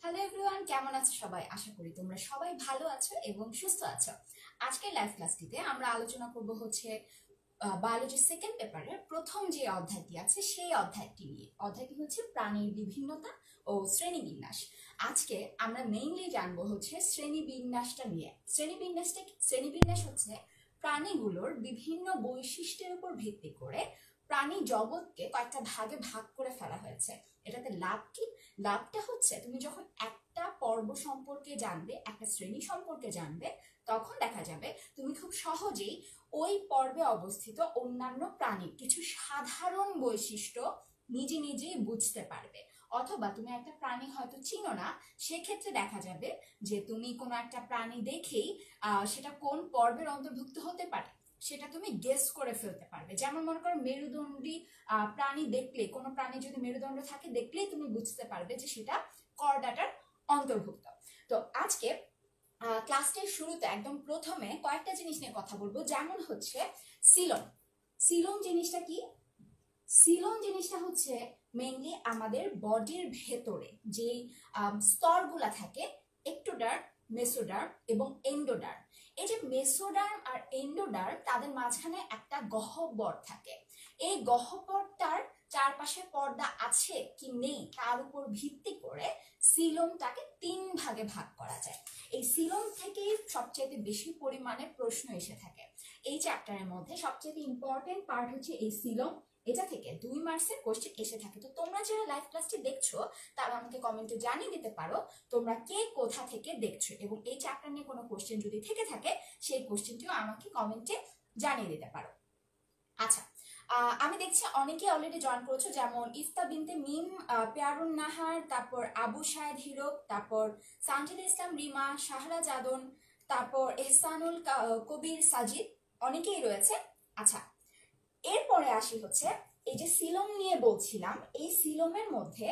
Hello everyone, কেমন আছো সবাই? আশা করি তোমরা সবাই ভালো আছো এবং সুস্থ আছো। আজকের লাইভ ক্লাসটিতে আমরা আলোচনা করব হচ্ছে বায়োলজি সেকেন্ড পেপারের প্রথম যে অধ্যায়টি আছে সেই অধ্যায়টি নিয়ে। অধ্যায়টি হচ্ছে প্রাণীর বিভিন্নতা ও শ্রেণীবিন্যাস। আজকে আমরা মেইনলি জানবো হচ্ছে শ্রেণীবিন্যাসটা নিয়ে। শ্রেণীবিন্যাস হচ্ছে প্রাণীগুলোর বিভিন্ন বৈশিষ্ট্যের উপর ভিত্তি করে প্রাণী জগৎকে কয়েকটা ভাগে ভাগ করে ফেলা হয়েছে। এটাতে লাভ কি? লাভটা হচ্ছে তুমি যখন একটা পর্ব সম্পর্কে জানবে, একটা শ্রেণী সম্পর্কে জানবে, তখন দেখা যাবে তুমি খুব সহজেই ওই পর্বে অবস্থিত অন্যান্য প্রাণীর কিছু সাধারণ বৈশিষ্ট্য নিজে নিজেই বুঝতে পারবে। অথবা তুমি একটা প্রাণী হয়তো চিনো না, সেক্ষেত্রে দেখা যাবে যে তুমি কোনো একটা প্রাণী দেখেই সেটা কোন পর্বের অন্তর্ভুক্ত হতে পারে সেটা তুমি গেস করে ফেলতে পারবে। যেমন মনে করো মেরুদণ্ডী প্রাণী দেখলে, কোনো প্রাণী যদি মেরুদণ্ড থাকে দেখলেই তুমি বুঝতে পারবে যে সেটা করডাটার অন্তর্ভুক্ত। তো আজকে ক্লাসটির শুরুতে একদম প্রথমে কয়েকটা জিনিস নিয়ে কথা বলবো, যেমন হচ্ছে সিলোম। সিলোম জিনিসটা কি? সিলোম জিনিসটা হচ্ছে মেইনলি আমাদের বডির ভেতরে যে স্তরগুলা থাকে, একটোডার্ম, মেসোডার্ম এবং এন্ডোডার্ম। এই যে মেসোডার্ম আর এন্ডোডার্ম, তাদের মাঝখানে একটা গহ্বর থাকে। এই গহ্বরটার চারপাশে পর্দা আছে কি নেই তার উপর ভিত্তি করে সিলোমটাকে 3 ভাগে ভাগ করা যায়। এই সিলোম থেকেই সবচেয়ে বেশি পরিমাণে প্রশ্ন এসে থাকে। এই চ্যাপ্টারের মধ্যে সবচেয়ে ইম্পর্টেন্ট পার্ট হচ্ছে এই সিলোম। এটা থেকে 2 মার্কসের কোশ্চেন এসে থাকে। তো তোমরা যারা লাইভ ক্লাসটি দেখছো তারা আমাকে কমেন্টে জানিয়ে দিতে পারো তোমরা কে কোথা থেকে দেখছো, এবং এই চ্যাপ্টার নিয়ে কোনো কোশ্চেন যদি থেকে থাকে সেই কোশ্চেনটিও আমাকে কমেন্টে জানিয়ে দিতে পারো। আচ্ছা, আমি দেখছি অনেকে অলরেডি জয়েন করেছো, যেমন ইফতা বিনতে মিম, পেয়ারুন নাহার, তারপর আবু শাহেদ হিরক, তারপর সানজিদা ইসলাম রিমা, শাহরাজ আদন, তারপর এহসানুল কবির সাজিদ, অনেকেই রয়েছে। আচ্ছা, এরপরে আসি হচ্ছে এই যে সিলোম নিয়ে বলছিলাম, এই সিলোমের মধ্যে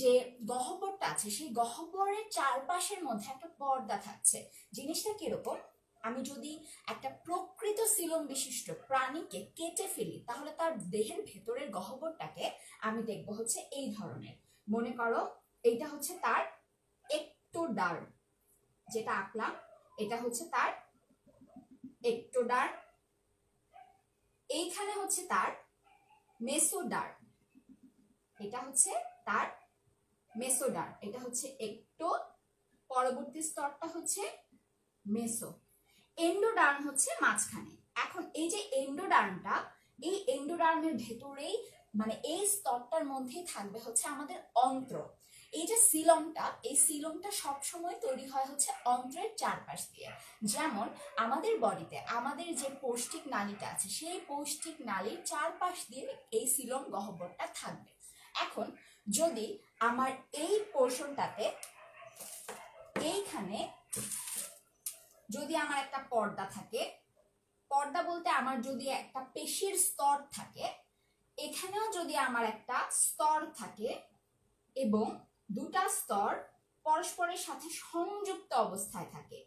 যে গহ্বরটা আছে সেই গহ্বরের চারপাশের মধ্যে একটা পর্দা থাকছে। জিনিসটা কিরকম? আমি যদি একটা প্রকৃত সিলোম বিশিষ্ট প্রাণীকে কেটে ফেলি তাহলে তার দেহের ভেতরের গহ্বরটাকে আমি দেখবো হচ্ছে এই ধরনের। মনে করো এইটা হচ্ছে তার একটোডার্ম, যেটা আঁকলাম এটা হচ্ছে তার একটোডার্ম, এইখানে হচ্ছে তার মেসোডার্ম, এটা হচ্ছে তার মেসোডার্ম, এটা হচ্ছে একটো, পরবর্তী স্তরটা হচ্ছে মেসো, এন্ডোডার্ম হচ্ছে মাঝখানে। এখন এই যে এন্ডোডার্মটা, এই এন্ডোডার্মের ভেতরেই মানে এই স্তরটার মধ্যেই থাকবে হচ্ছে আমাদের অন্ত্র। এই যে সিলোমটা, এই সিলোমটা সবসময় তৈরি হয় হচ্ছে অন্ত্রের চারপাশ দিয়ে। যেমন আমাদের বডিতে আমাদের যে পৌষ্টিক নালীটা আছে সেই পৌষ্টিক নালীর চারপাশ দিয়ে এই সিলোম গহ্বরটা থাকবে। এখন যদি আমার এই পোর্শনটাতে, এইখানে যদি আমার একটা পর্দা থাকে, পর্দা বলতে আমার যদি একটা পেশির স্তর থাকে, এখানেও যদি আমার একটা স্তর থাকে এবং দুটা স্তর পরস্পরের সাথে সংযুক্ত অবস্থায় থাকে,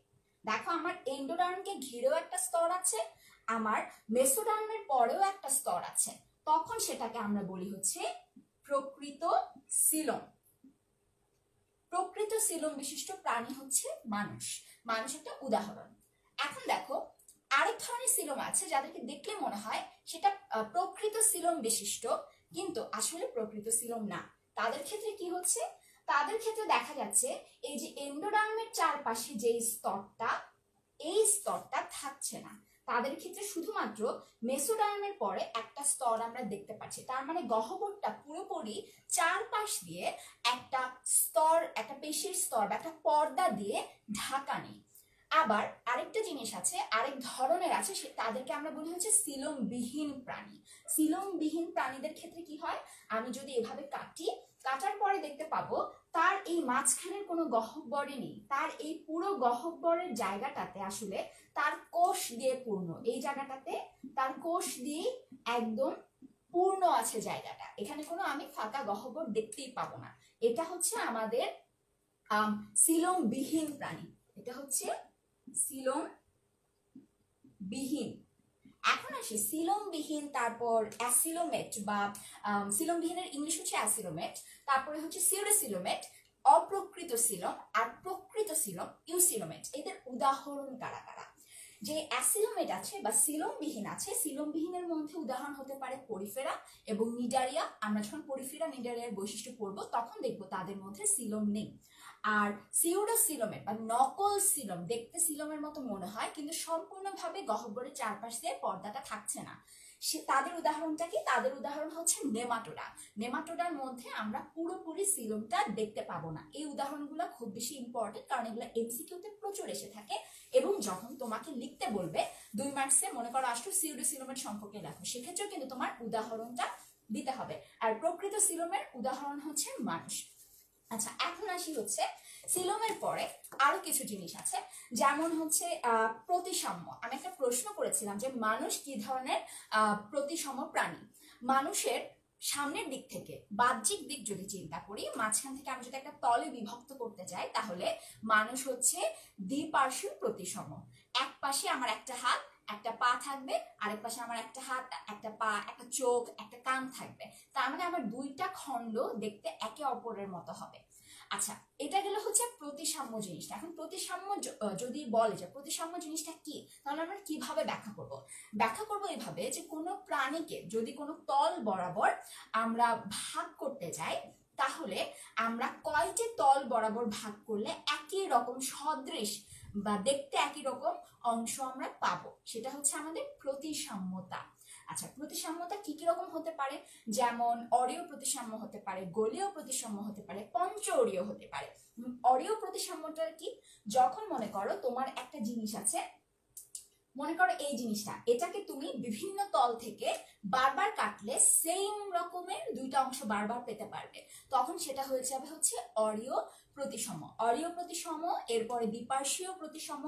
দেখো আমার এন্ডোডার্মকে ঘিরেও একটা স্তর আছে, আমার মেসোডার্মের পরেও একটা স্তর আছে, তখন সেটাকে আমরা বলি হচ্ছে প্রকৃত সিলোম। প্রকৃত সিলোম বিশিষ্ট প্রাণী হচ্ছে মানুষ। মানুষ একটা উদাহরণ। এখন দেখো আরেক ধরনের সিলোম আছে যাদেরকে দেখলে মনে হয় সেটা প্রকৃত সিলোম বিশিষ্ট, কিন্তু আসলে প্রকৃত সিলোম না। তাদের ক্ষেত্রে কি হচ্ছে? তাদের ক্ষেত্রে দেখা যাচ্ছে এই যে এন্ডোডার্মের চারপাশে যে স্তরটা, এই স্তরটা থাকছে না। তাদের ক্ষেত্রে শুধুমাত্র মেসোডার্মের পরে একটা স্তর আমরা দেখতে পাচ্ছি। তার মানে গহ্বরটা পুরোপুরি চারপাশ দিয়ে একটা স্তর, একটা পেশির স্তর বা একটা পর্দা দিয়ে ঢাকা নেই। আবার আরেকটা জিনিস আছে, আরেক ধরনের আছে, তাদেরকে আমরা বলি হচ্ছে সিলোমবিহীন প্রাণী। সিলোমবিহীন প্রাণীদের ক্ষেত্রে কি হয়? আমি যদি এভাবে কাটি, কাটার পরে দেখতে পাবো তার এই মাঝখানের কোনো গহ্বরে নেই, তার এই পুরো গহ্বরের জায়গাটাতে আসলে তার কোষ দিয়ে পূর্ণ। এই জায়গাটাতে তার কোষ দিয়ে একদম পূর্ণ আছে জায়গাটা, এখানে কোনো আমি ফাঁকা গহ্বর দেখতেই পাবো না। এটা হচ্ছে আমাদের সিলোমবিহীন প্রাণী, এটা হচ্ছে সিলোমবিহীন। এখন আসি সিলোমবিহীন, তারপর অ্যাসিলোমেট বা সিলোমবিহীনের ইংলিশ হচ্ছে অ্যাসিলোমেট, তারপরে হচ্ছে সিউডোসিলোমেট, অপ্রকৃত সিলম আর প্রকৃত সিলম ইউসিলোমেট, এদের উদাহরণ কারা কারা? যে অ্যাসিলোমেট আছে বা সিলোমবিহীন আছে, সিলোমবিহীনের মধ্যে উদাহরণ হতে পারে পরিফেরা এবং নিডারিয়া। আমরা যখন পরিফেরা নিডারিয়ার বৈশিষ্ট্য পড়বো তখন দেখবো তাদের মধ্যে সিলোম নেই। আর সিউডো সিলোমেট বা নকল সিলোম, দেখতে সিলোমের মতো মনে হয় কিন্তু সম্পূর্ণভাবে গহ্বরের চারপাশে পর্দাটা থাকছে না, তাদের উদাহরণটা কি? তাদের উদাহরণ হচ্ছে নেমাটোডা। নেমাটোডার মধ্যে আমরা পুরোপুরি সিলোমটা দেখতে পাবো না। এই উদাহরণগুলো খুব বেশি ইম্পর্টেন্ট, কারণ এগুলো এমসিকিউতে প্রচুর এসে থাকে এবং যখন তোমাকে লিখতে বলবে 2 মার্কসে, মনে করো আসলে সিউডো সিলোমের সম্পর্কে লেখো, সেক্ষেত্রেও কিন্তু তোমার উদাহরণটা দিতে হবে। আর প্রকৃত সিলোমের উদাহরণ হচ্ছে মানুষ। আচ্ছা, এখন আসি হচ্ছে সিলোমের পরে আরো কিছু জিনিস আছে, যেমন হচ্ছে প্রতিসাম্য। আমি একটা প্রশ্ন করেছিলাম যে মানুষ কি ধরনের প্রতিসম প্রাণী। মানুষের সামনের দিক থেকে বাহ্যিক দিক যদি চিন্তা করি, মাঝখান থেকে আমি যদি একটা তলে বিভক্ত করতে চাই, তাহলে মানুষ হচ্ছে দ্বিপার্শ্বীয় প্রতিসম। এক পাশে আমার একটা হাত একটা পা থাকবে, আরেক পাশে আমার একটা হাত একটা পা একটা চোখ একটা কান থাকবে, তার মানে আমার দুইটা খণ্ড দেখতে একে অপরের মতো হবে। আচ্ছা, এটা গেল হচ্ছে প্রতিসাম্য জিনিসটা। এখন প্রতিসাম্য যদি বলে যে প্রতিসাম্য জিনিসটা কি, তাহলে আমরা কিভাবে ব্যাখ্যা করব? ব্যাখ্যা করব এইভাবে যে কোনো প্রাণীকে যদি কোনো তল বরাবর আমরা ভাগ করতে যাই, তাহলে আমরা কয়টি তল বরাবর ভাগ করলে একই রকম সদৃশ বা দেখতে একই রকম অংশ আমরা পাবো, সেটা হচ্ছে আমাদের প্রতিসাম্যতা। আচ্ছা, প্রতিসাম্যতা কি কি রকম হতে পারে? যেমন অরীয় প্রতিসাম্য হতে পারে, গোলীয় প্রতিসাম্য হতে পারে, পঞ্চ অরীয় হতে পারে। অরীয় প্রতিসাম্যটা কি? যখন মনে করো তোমার একটা জিনিস আছে, মনে করো এই জিনিসটা, এটাকে তুমি বিভিন্ন তল থেকে বারবার কাটলে সেম রকমের দুইটা অংশ বারবার পেতে পারবে, তখন সেটা হয়ে যাবে হচ্ছে অরীয় প্রতিসম। অরীয় প্রতিসম, এরপরে দ্বিপার্শ্বীয় প্রতিসম,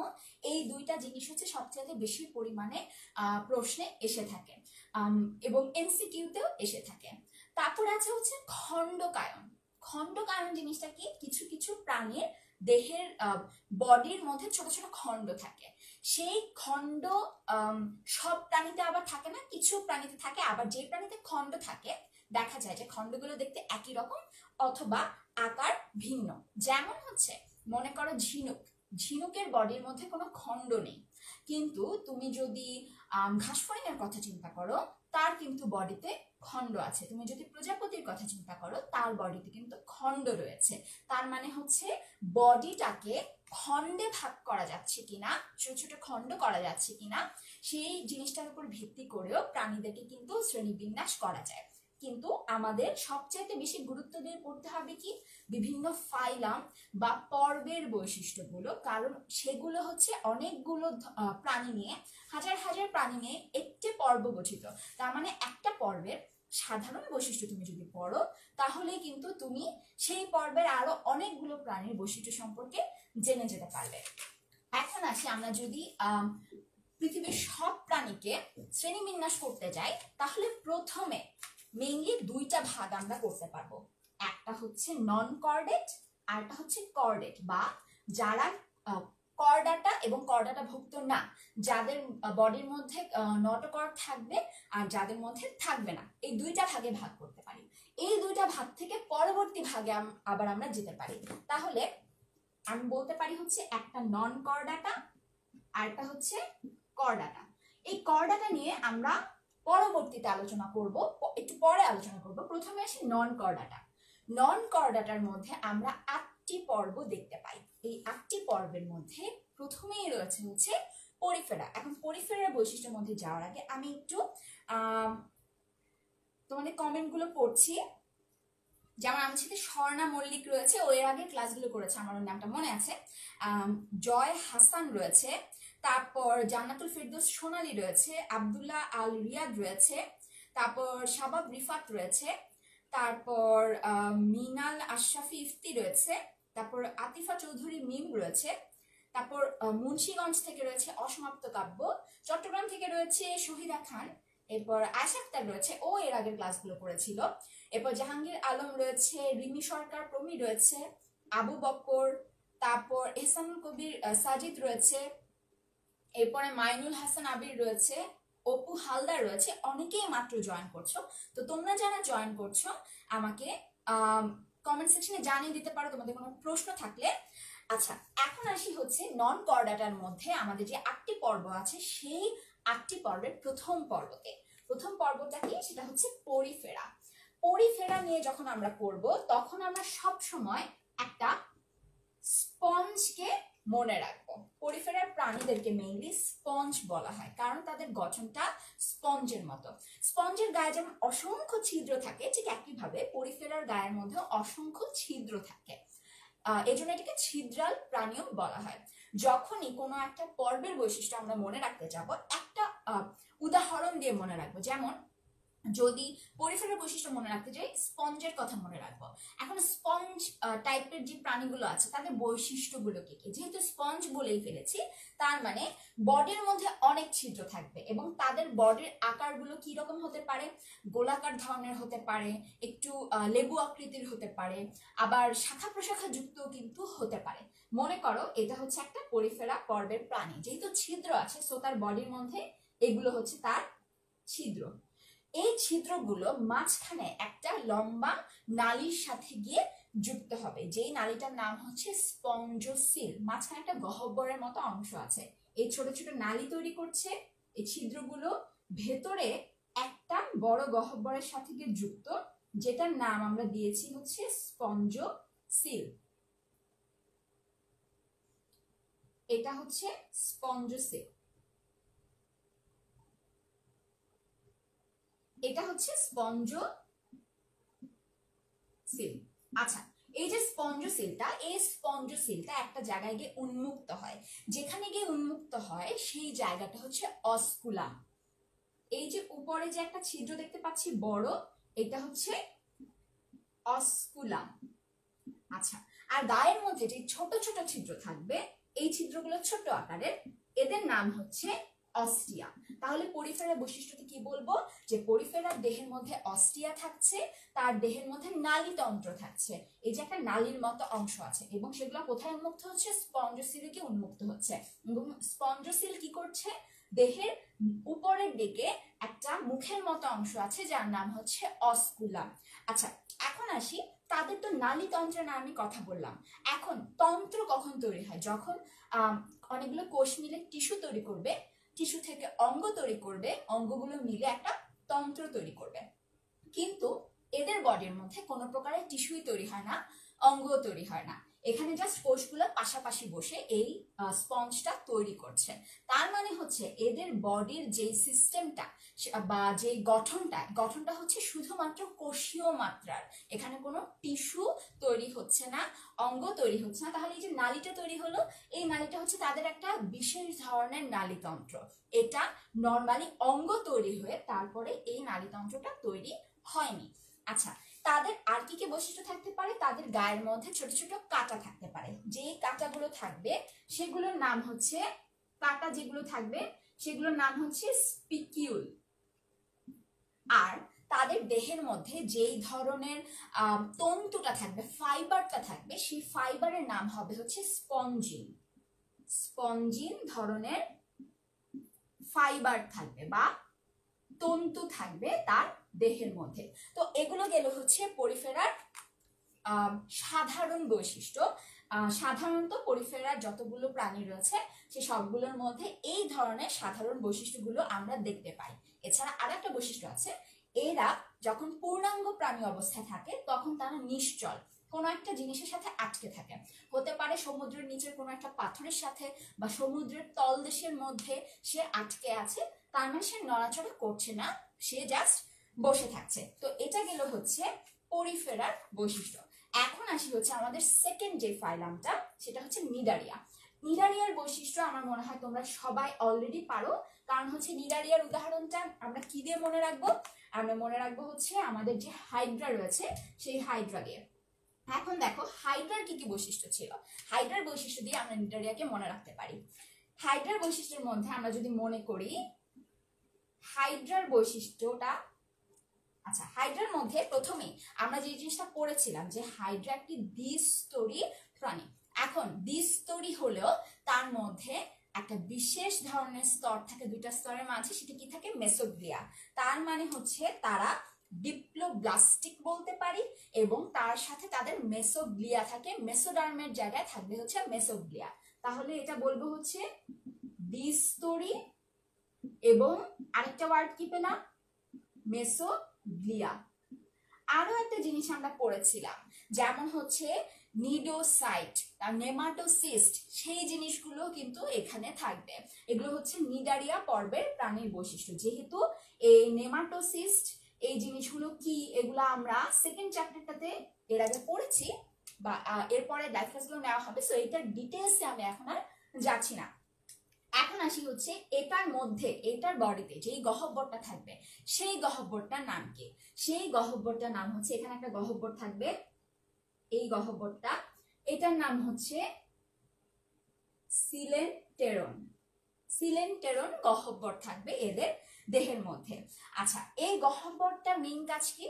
এই দুইটা জিনিস হচ্ছে সবচেয়ে বেশি পরিমাণে প্রশ্নে এসে থাকে এবং এমসিকিউতেও এসে থাকে। তারপর আছে হচ্ছে খণ্ডকায়ন। খণ্ডকায়ন জিনিসটা কি? কিছু কিছু প্রাণীর দেহের বডির মধ্যে ছোট ছোট খণ্ড থাকে, সেই খণ্ড সব প্রাণীতে আবার থাকে না, কিছু প্রাণীতে থাকে। আবার যে প্রাণীতে খণ্ড থাকে দেখা যায় যে খণ্ডগুলো দেখতে একই রকম অথবা আকার ভিন্ন। যেমন হচ্ছে মনে করো ঝিনুক, ঝিনুকের বডির মধ্যে কোনো খণ্ড নেই, কিন্তু তুমি যদি ঘাসফড়িংয়ের কথা চিন্তা করো তার কিন্তু বডিতে খণ্ড আছে। তুমি যদি প্রজাপতির কথা চিন্তা করো তার বডিতে কিন্তু খণ্ড রয়েছে। তার মানে হচ্ছে বডিটাকে খণ্ডে ভাগ করা যাচ্ছে কিনা, ছোট ছোট খণ্ড করা যাচ্ছে কিনা, সেই জিনিসটার উপর ভিত্তি করেও প্রাণীদেরকে কিন্তু শ্রেণীবিন্যাস করা যায়। কিন্তু আমাদের সবচাইতে বেশি গুরুত্ব দিয়ে পড়তে হবে কি? বিভিন্ন ফাইলাম বা পর্বের বৈশিষ্ট্যগুলো, কারণ সেগুলো হচ্ছে অনেকগুলো প্রাণী নিয়ে, হাজার হাজার প্রাণী নিয়ে একটি পর্ব গঠিত। তার মানে একটা পর্বের সাধারণ বৈশিষ্ট্য তুমি যদি পড়ো, তাহলে কিন্তু তুমি সেই পর্বের আরো অনেকগুলো প্রাণীর বৈশিষ্ট্য সম্পর্কে জেনে যেতে পারবে। এখন আসি, আমরা যদি পৃথিবীর সব প্রাণীকে শ্রেণীবিন্যাস করতে যাই, তাহলে প্রথমে মেইনলি দুইটা ভাগ আমরা করতে পারবো। একটা হচ্ছে নন কর্ডেট আর একটা হচ্ছে কর্ডেট, বা যারা কর্ডাটা এবং কর্ডাটা ভুক্ত না, যাদের বডির মধ্যে নটোকর্ড থাকবে আর যাদের মধ্যে থাকবে না, এই দুইটা ভাগে ভাগ করতে পারি। এই দুইটা ভাগ থেকে পরবর্তী ভাগে আবার আমরা যেতে পারি। তাহলে আমি বলতে পারি হচ্ছে একটা নন কর্ডাটা আর একটা হচ্ছে কর্ডাটা। এই কর্ডাটা নিয়ে আমরা পরবর্তীতে আলোচনা করব, একটু পরে আলোচনা করব। প্রথমে আসি নন কর্ডাটা। নন কর্ডাটার মধ্যে আমরা 8টি পর্ব দেখতে পাই। এই 8টি পর্বের মধ্যে প্রথমেই রয়েছে হচ্ছে পরিফেরা। এখন পরিফেরার বৈশিষ্ট্যের মধ্যে যাওয়ার আগে আমি একটু তোমাদের কমেন্ট গুলো পড়ছি। যেমন আমার সাথে স্বর্ণা মল্লিক রয়েছে, ওর আগে ক্লাসগুলো করেছে, আমার ওর নামটা মনে আছে। জয় হাসান রয়েছে, তারপর জান্নাতুল ফিরদৌস সোনালী রয়েছে, আব্দুল্লাহ আল রিয়াদ রয়েছে, তারপর শাবাব রিফাত রয়েছে, তারপর মিনাল আশরাফি ইফতি রয়েছে, তারপর আতিফা চৌধুরী মিম রয়েছে, তারপর মুন্সিগঞ্জ থেকে রয়েছে অসমাপ্ত কাব্য, চট্টগ্রাম থেকে রয়েছে শহীদা খান, এরপর আয়েশা আক্তার রয়েছে, ও এর আগের ক্লাসগুলো করেছিল, এরপর জাহাঙ্গীর আলম রয়েছে, রিমি সরকার প্রমি রয়েছে, আবু বকর, তারপর এহসানুল কবির সাজিদ রয়েছে, এরপরে মাইনুল হাসান আবির রয়েছে, অপু হালদার রয়েছে। অনেকেই মাত্র জয়েন করছো, তো তোমরা যারা জয়েন করছো আমাকে কমেন্ট সেকশনে জানিয়ে দিতে পারো তোমাদের কোনো প্রশ্ন থাকলে। আচ্ছা, এখন আসি হচ্ছে নন কর্ডাটার মধ্যে আমাদের যে 8টি পর্ব আছে সেই 8টি পর্বের প্রথম পর্বতে। প্রথম পর্বটা কি, সেটা হচ্ছে পরিফেরা। পরিফেরা নিয়ে যখন আমরা পড়বো তখন আমরা সব সময় একটা স্পঞ্জকে মনে রাখবো। পরিফেরার প্রাণীদেরকে মেইনলি স্পঞ্জ বলা হয়, কারণ তাদের গঠনটা স্পঞ্জের মতো। স্পঞ্জের গায়ে যেমন অসংখ্য ছিদ্র থাকে, ঠিক একইভাবে পরিফেরার গায়ের মধ্যে অসংখ্য ছিদ্র থাকে। এই জন্য এটাকে ছিদ্রাল প্রাণীও বলা হয়। যখনই কোনো একটা পর্বের বৈশিষ্ট্য আমরা মনে রাখতে যাব, একটা উদাহরণ দিয়ে মনে রাখবো। যেমন যদি পরিফেরার বৈশিষ্ট্য মনে রাখতে যাই, স্পঞ্জের কথা মনে রাখবো। এখন স্পঞ্জ টাইপের যে প্রাণীগুলো আছে তাদের বৈশিষ্ট্যগুলো কি কি, যেহেতু স্পঞ্জ বলেই ফেলেছি, তার মানে বডির মধ্যে অনেক ছিদ্র থাকবে এবং তাদের বডির আকারগুলো কি রকম হতে পারে, গোলাকার ধরনের হতে পারে, একটু লেবু আকৃতির হতে পারে, আবার শাখা প্রশাখা যুক্ত কিন্তু হতে পারে। মনে করো এটা হচ্ছে একটা পরিফেরা পর্বের প্রাণী, যেহেতু ছিদ্র আছে সো তার বডির মধ্যে এগুলো হচ্ছে তার ছিদ্র। এই ছিদ্রগুলো মাঝখানে একটা লম্বা নালীর সাথে গিয়ে যুক্ত হবে, যেই নালীটার নাম হচ্ছে স্পঞ্জোসিল। মাঝখানে একটা গহ্বরের মতো অংশ আছে, এই ছোট ছোট নালী তৈরি করছে এই ছিদ্রগুলো, ভেতরে একটা বড় গহ্বরের সাথে গিয়ে যুক্ত, যেটার নাম আমরা দিয়েছি হচ্ছে স্পঞ্জোসিল। এটা হচ্ছে স্পঞ্জোসিল, এটা হচ্ছে স্পঞ্জোসিল। আচ্ছা, এই যে স্পঞ্জোসিলটা, এই স্পঞ্জোসিলটা একটা জায়গায় গিয়ে উন্মুক্ত হয়, যেখানে গিয়ে উন্মুক্ত হয় সেই জায়গাটা হচ্ছে অস্কুলাম। এই যে উপরে যে একটা ছিদ্র দেখতে পাচ্ছি বড়, এটা হচ্ছে অস্কুলাম। আচ্ছা, আর গায়ের মধ্যে যে ছোট ছোট ছিদ্র থাকবে, এই ছিদ্রগুলো ছোট আকারের, এদের নাম হচ্ছে অস্টিয়া। তাহলে পরিফেরার বৈশিষ্ট্যটি কি বলবো, যে পরিফেরার দেহের মধ্যে অস্টিয়া থাকছে, তার দেহের মধ্যে নালীতন্ত্র থাকছে, এই যে একটা নালীর মতো অংশ আছে, এবং সেগুলো কোথায় উন্মুক্ত হচ্ছে, স্পঞ্জোসিলে কি উন্মুক্ত হচ্ছে। এবং স্পঞ্জোসিল কি করছে, দেহের উপরের দিকে একটা মুখের মতো অংশ আছে যার নাম হচ্ছে অস্কুলাম। আচ্ছা, এখন আসি, তাদের তো নালীতন্ত্রের নামে কথা বললাম, এখন তন্ত্র কখন তৈরি হয়, যখন অনেকগুলো কোষ মিলে টিস্যু তৈরি করবে, টিস্যু থেকে অঙ্গ তৈরি করবে, অঙ্গগুলো মিলে একটা তন্ত্র তৈরি করবে। কিন্তু এদের বডির মধ্যে কোনো প্রকারের টিস্যুই তৈরি হয় না, অঙ্গও তৈরি হয় না, এখানে জাস্ট কোষগুলো পাশাপাশি বসে এই স্পঞ্জটা তৈরি করছে। তার মানে হচ্ছে এদের বডির যে সিস্টেমটা বা যে গঠনটা হচ্ছে শুধুমাত্র কোষীয় মাত্রার, এখানে কোনো টিস্যু তৈরি হচ্ছে না, অঙ্গ তৈরি হচ্ছে না। তাহলে এই যে নালীটা তৈরি হলো, এই নালীটা হচ্ছে তাদের একটা বিশেষ ধরনের নালীতন্ত্র। এটা নর্মালি অঙ্গ তৈরি হয়ে তারপরে এই নালীতন্ত্রটা তৈরি হয়নি। আচ্ছা, তাদের আর কি কি বৈশিষ্ট্য থাকতে পারে, তাদের গায়ের মধ্যে ছোট ছোট কাঁটা থাকতে পারে, যে কাঁটাগুলো থাকবে সেগুলোর নাম হচ্ছে, কাঁটা যেগুলো থাকবে সেগুলোর নাম হচ্ছে স্পিকিউল। আর তাদের দেহের মধ্যে যেই ধরনের তন্তুটা থাকবে, ফাইবারটা থাকবে, সেই ফাইবারের নাম হবে হচ্ছে স্পঞ্জিন। স্পঞ্জিন ধরনের ফাইবার থাকবে বা তন্তু থাকবে তার দেহের মধ্যে। তো এগুলো গেল হচ্ছে পরিফেরার সাধারণ বৈশিষ্ট্য। সাধারণত পরিফেরার যতগুলো প্রাণী রয়েছে সে সবগুলোর মধ্যে এই ধরনের সাধারণ বৈশিষ্ট্যগুলো আমরা দেখতে পাই। এছাড়া আরেকটা বৈশিষ্ট্য আছে, এরা যখন পূর্ণাঙ্গ প্রাণী অবস্থায় থাকে তখন তারা নিশ্চল, কোনো একটা জিনিসের সাথে আটকে থাকে, হতে পারে সমুদ্রের নিচের কোনো একটা পাথরের সাথে বা সমুদ্রের তলদেশের মধ্যে সে আটকে আছে, তার মানে সে নড়াচড়া করছে না, সে জাস্ট বসে থাকছে। তো এটা গেল হচ্ছে পরিফেরার বৈশিষ্ট্য। এখন আসি হচ্ছে আমাদের সেকেন্ড যে ফাইলামটা, সেটা হচ্ছে নিডারিয়া। নিডারিয়ার বৈশিষ্ট্য আমার মনে হয় তোমরা সবাই অলরেডি পারো, কারণ হচ্ছে নিডারিয়ার উদাহরণটা আমরা কি দিয়ে মনে রাখবো, আমরা মনে রাখবো হচ্ছে আমাদের যে হাইড্রা রয়েছে সেই হাইড্রা দিয়ে। এখন দেখো হাইড্রার কি কি বৈশিষ্ট্য ছিল, হাইড্রার বৈশিষ্ট্য দিয়ে আমরা নিডারিয়াকে মনে রাখতে পারি। হাইড্রার বৈশিষ্ট্যের মধ্যে আমরা যদি মনে করি হাইড্রার বৈশিষ্ট্যটা, আচ্ছা হাইড্রার মধ্যে প্রথমেই আমরা যে জিনিসটা পড়েছিলাম যে হাইড্রা একটি দ্বিস্তরী প্রাণী। এখন দ্বিস্তরী হলেও তার মধ্যে একটা বিশেষ ধরনের স্তর থাকে, দুইটা স্তরের মাঝে, সেটা কি থাকে, মেসোগ্লিয়া। তার মানে হচ্ছে তারা ডিপ্লোব্লাস্টিক বলতে পারি, এবং তার সাথে তাদের মেসোগ্লিয়া থাকে, মেসোডার্মের জায়গায় থাকবে হচ্ছে মেসোগ্লিয়া। তাহলে এটা বলবো হচ্ছে দ্বিস্তরী, এবং আরেকটা ওয়ার্ড কি পেলাম, মেসোগ্লিয়া। আরো একটা জিনিস আমরা পড়েছিলাম, যেমন হচ্ছে নিডোসাইট আর নেমাটোসিস্ট, সেই জিনিসগুলো কিন্তু এখানে থাকবে। এগুলো হচ্ছে নিডারিয়া পর্বের প্রাণীর বৈশিষ্ট্য। যেহেতু এই নেমাটোসিস্ট এই জিনিসগুলো কি, এগুলো আমরা সেকেন্ড চ্যাপ্টারটাতে এর আগে পড়েছি, বা এরপরে লাইফ ক্লাসগুলো নেওয়া হবে, সো এটার ডিটেলসে আমি এখন আর যাচ্ছি না। এখন আসি হচ্ছে এটার মধ্যে, এটার বডিতে যেই গহ্বরটা থাকবে সেই গহ্বরটার নাম কি। সেই গহ্বরটার নাম হচ্ছে, এখানে একটা গহ্বর থাকবে, এই গহ্বরটা, এটার নাম হচ্ছে সিলেন্টেরন। সিলেন্টেরন গহ্বর থাকবে এদের দেহের মধ্যে। আচ্ছা, এই গহ্বরটার মেইন কাজ কি?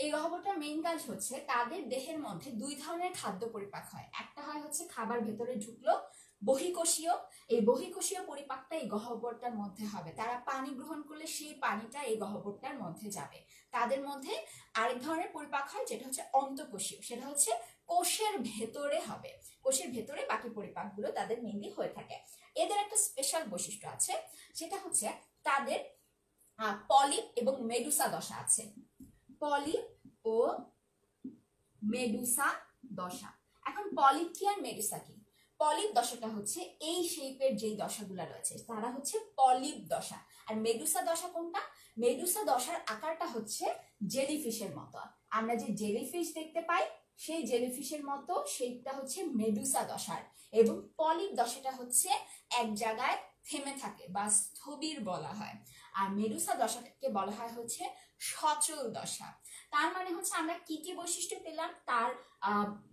এই গহ্বরটার মেইন কাজ হচ্ছে তাদের দেহের মধ্যে দুই ধরনের খাদ্য পরিপাক হয়। একটা হয় হচ্ছে খাবার ভেতরে ঢুকলো বহিঃকোষীয়, এই বহিঃকোষীয় পরিপাকটা এই গহ্বরটার মধ্যে হবে। তারা পানি গ্রহণ করলে সেই পানিটা এই গহ্বরটার মধ্যে যাবে। তাদের মধ্যে আরেক ধরনের পরিপাক হয় যেটা হচ্ছে অন্তঃকোষীয়, সেটা হচ্ছে কোষের ভেতরে হবে। কোষের ভেতরে বাকি পরিপাকগুলো তাদের মেইনলি হয়ে থাকে। এদের একটা স্পেশাল বৈশিষ্ট্য আছে, সেটা হচ্ছে তাদের পলিপ এবং মেডুসা দশা আছে। পলিপ ও মেডুসা দশা। এখন পলিপ কি আর মেডুসা কি? পলিপ দশাটা হচ্ছে এই শেপের যেই দশাগুলো রয়েছে তারা হচ্ছে পলিপ দশা। আর মেডুসা দশা কোনটা? মেডুসা দশার আকারটা হচ্ছে জেলিফিশের মতো। আমরা যে জেলিফিশ দেখতে পাই সেই জেলিফিশের মতো শেপটা হচ্ছে মেডুসা দশার। এবং পলিপ দশাটা হচ্ছে এক জায়গায় থেমে থাকে বা স্থবির বলা হয়। আর মেডুসা দশাকে বলা হয় হচ্ছে সচল দশা। তার মানে হচ্ছে আমরা কি কি বৈশিষ্ট্য পেলাম, তার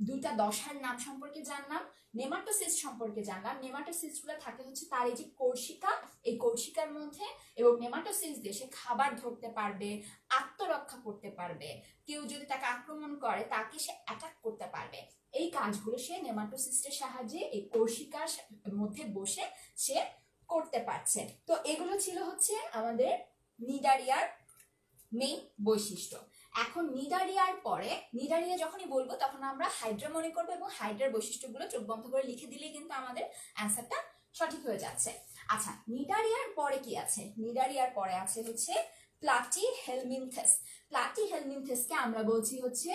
দুইটা দশার নাম সম্পর্কে জানলাম, নেমাটোসিস্ট সম্পর্কে জানলাম। নেমাটোসিস্ট গুলো থাকে হচ্ছে তার এই যে কোর্সিকা, এই কোর্সিকার মধ্যে, এবং নেমাটোসিস্ট দেশে খাবার ধরতে পারবে, আত্মরক্ষা করতে পারবে, কেউ যদি তাকে আক্রমণ করে তাকে সে অ্যাটাক করতে পারবে। এই কাজগুলো সে নেমাটোসিস্টের সাহায্যে এই কোর্সিকার মধ্যে বসে সে করতে পারছে। তো এগুলো ছিল হচ্ছে আমাদের নিডারিয়ার মেইন বৈশিষ্ট্য। এখন নিডারিয়ার পরে, নিডারিয়া যখনই বলবো তখন আমরা হাইড্রা মনে করবো, এবং হাইড্রার বৈশিষ্ট্যগুলো চোখ বন্ধ করে লিখে দিলেই কিন্তু আমাদের অ্যান্সারটা সঠিক হয়ে যাচ্ছে। আচ্ছা, নিডারিয়ার পরে কি আছে? নিডারিয়ার পরে আছে হচ্ছে প্লাটিহেলমিনথেস। প্লাটিহেলমিনথেসকে আমরা বলছি হচ্ছে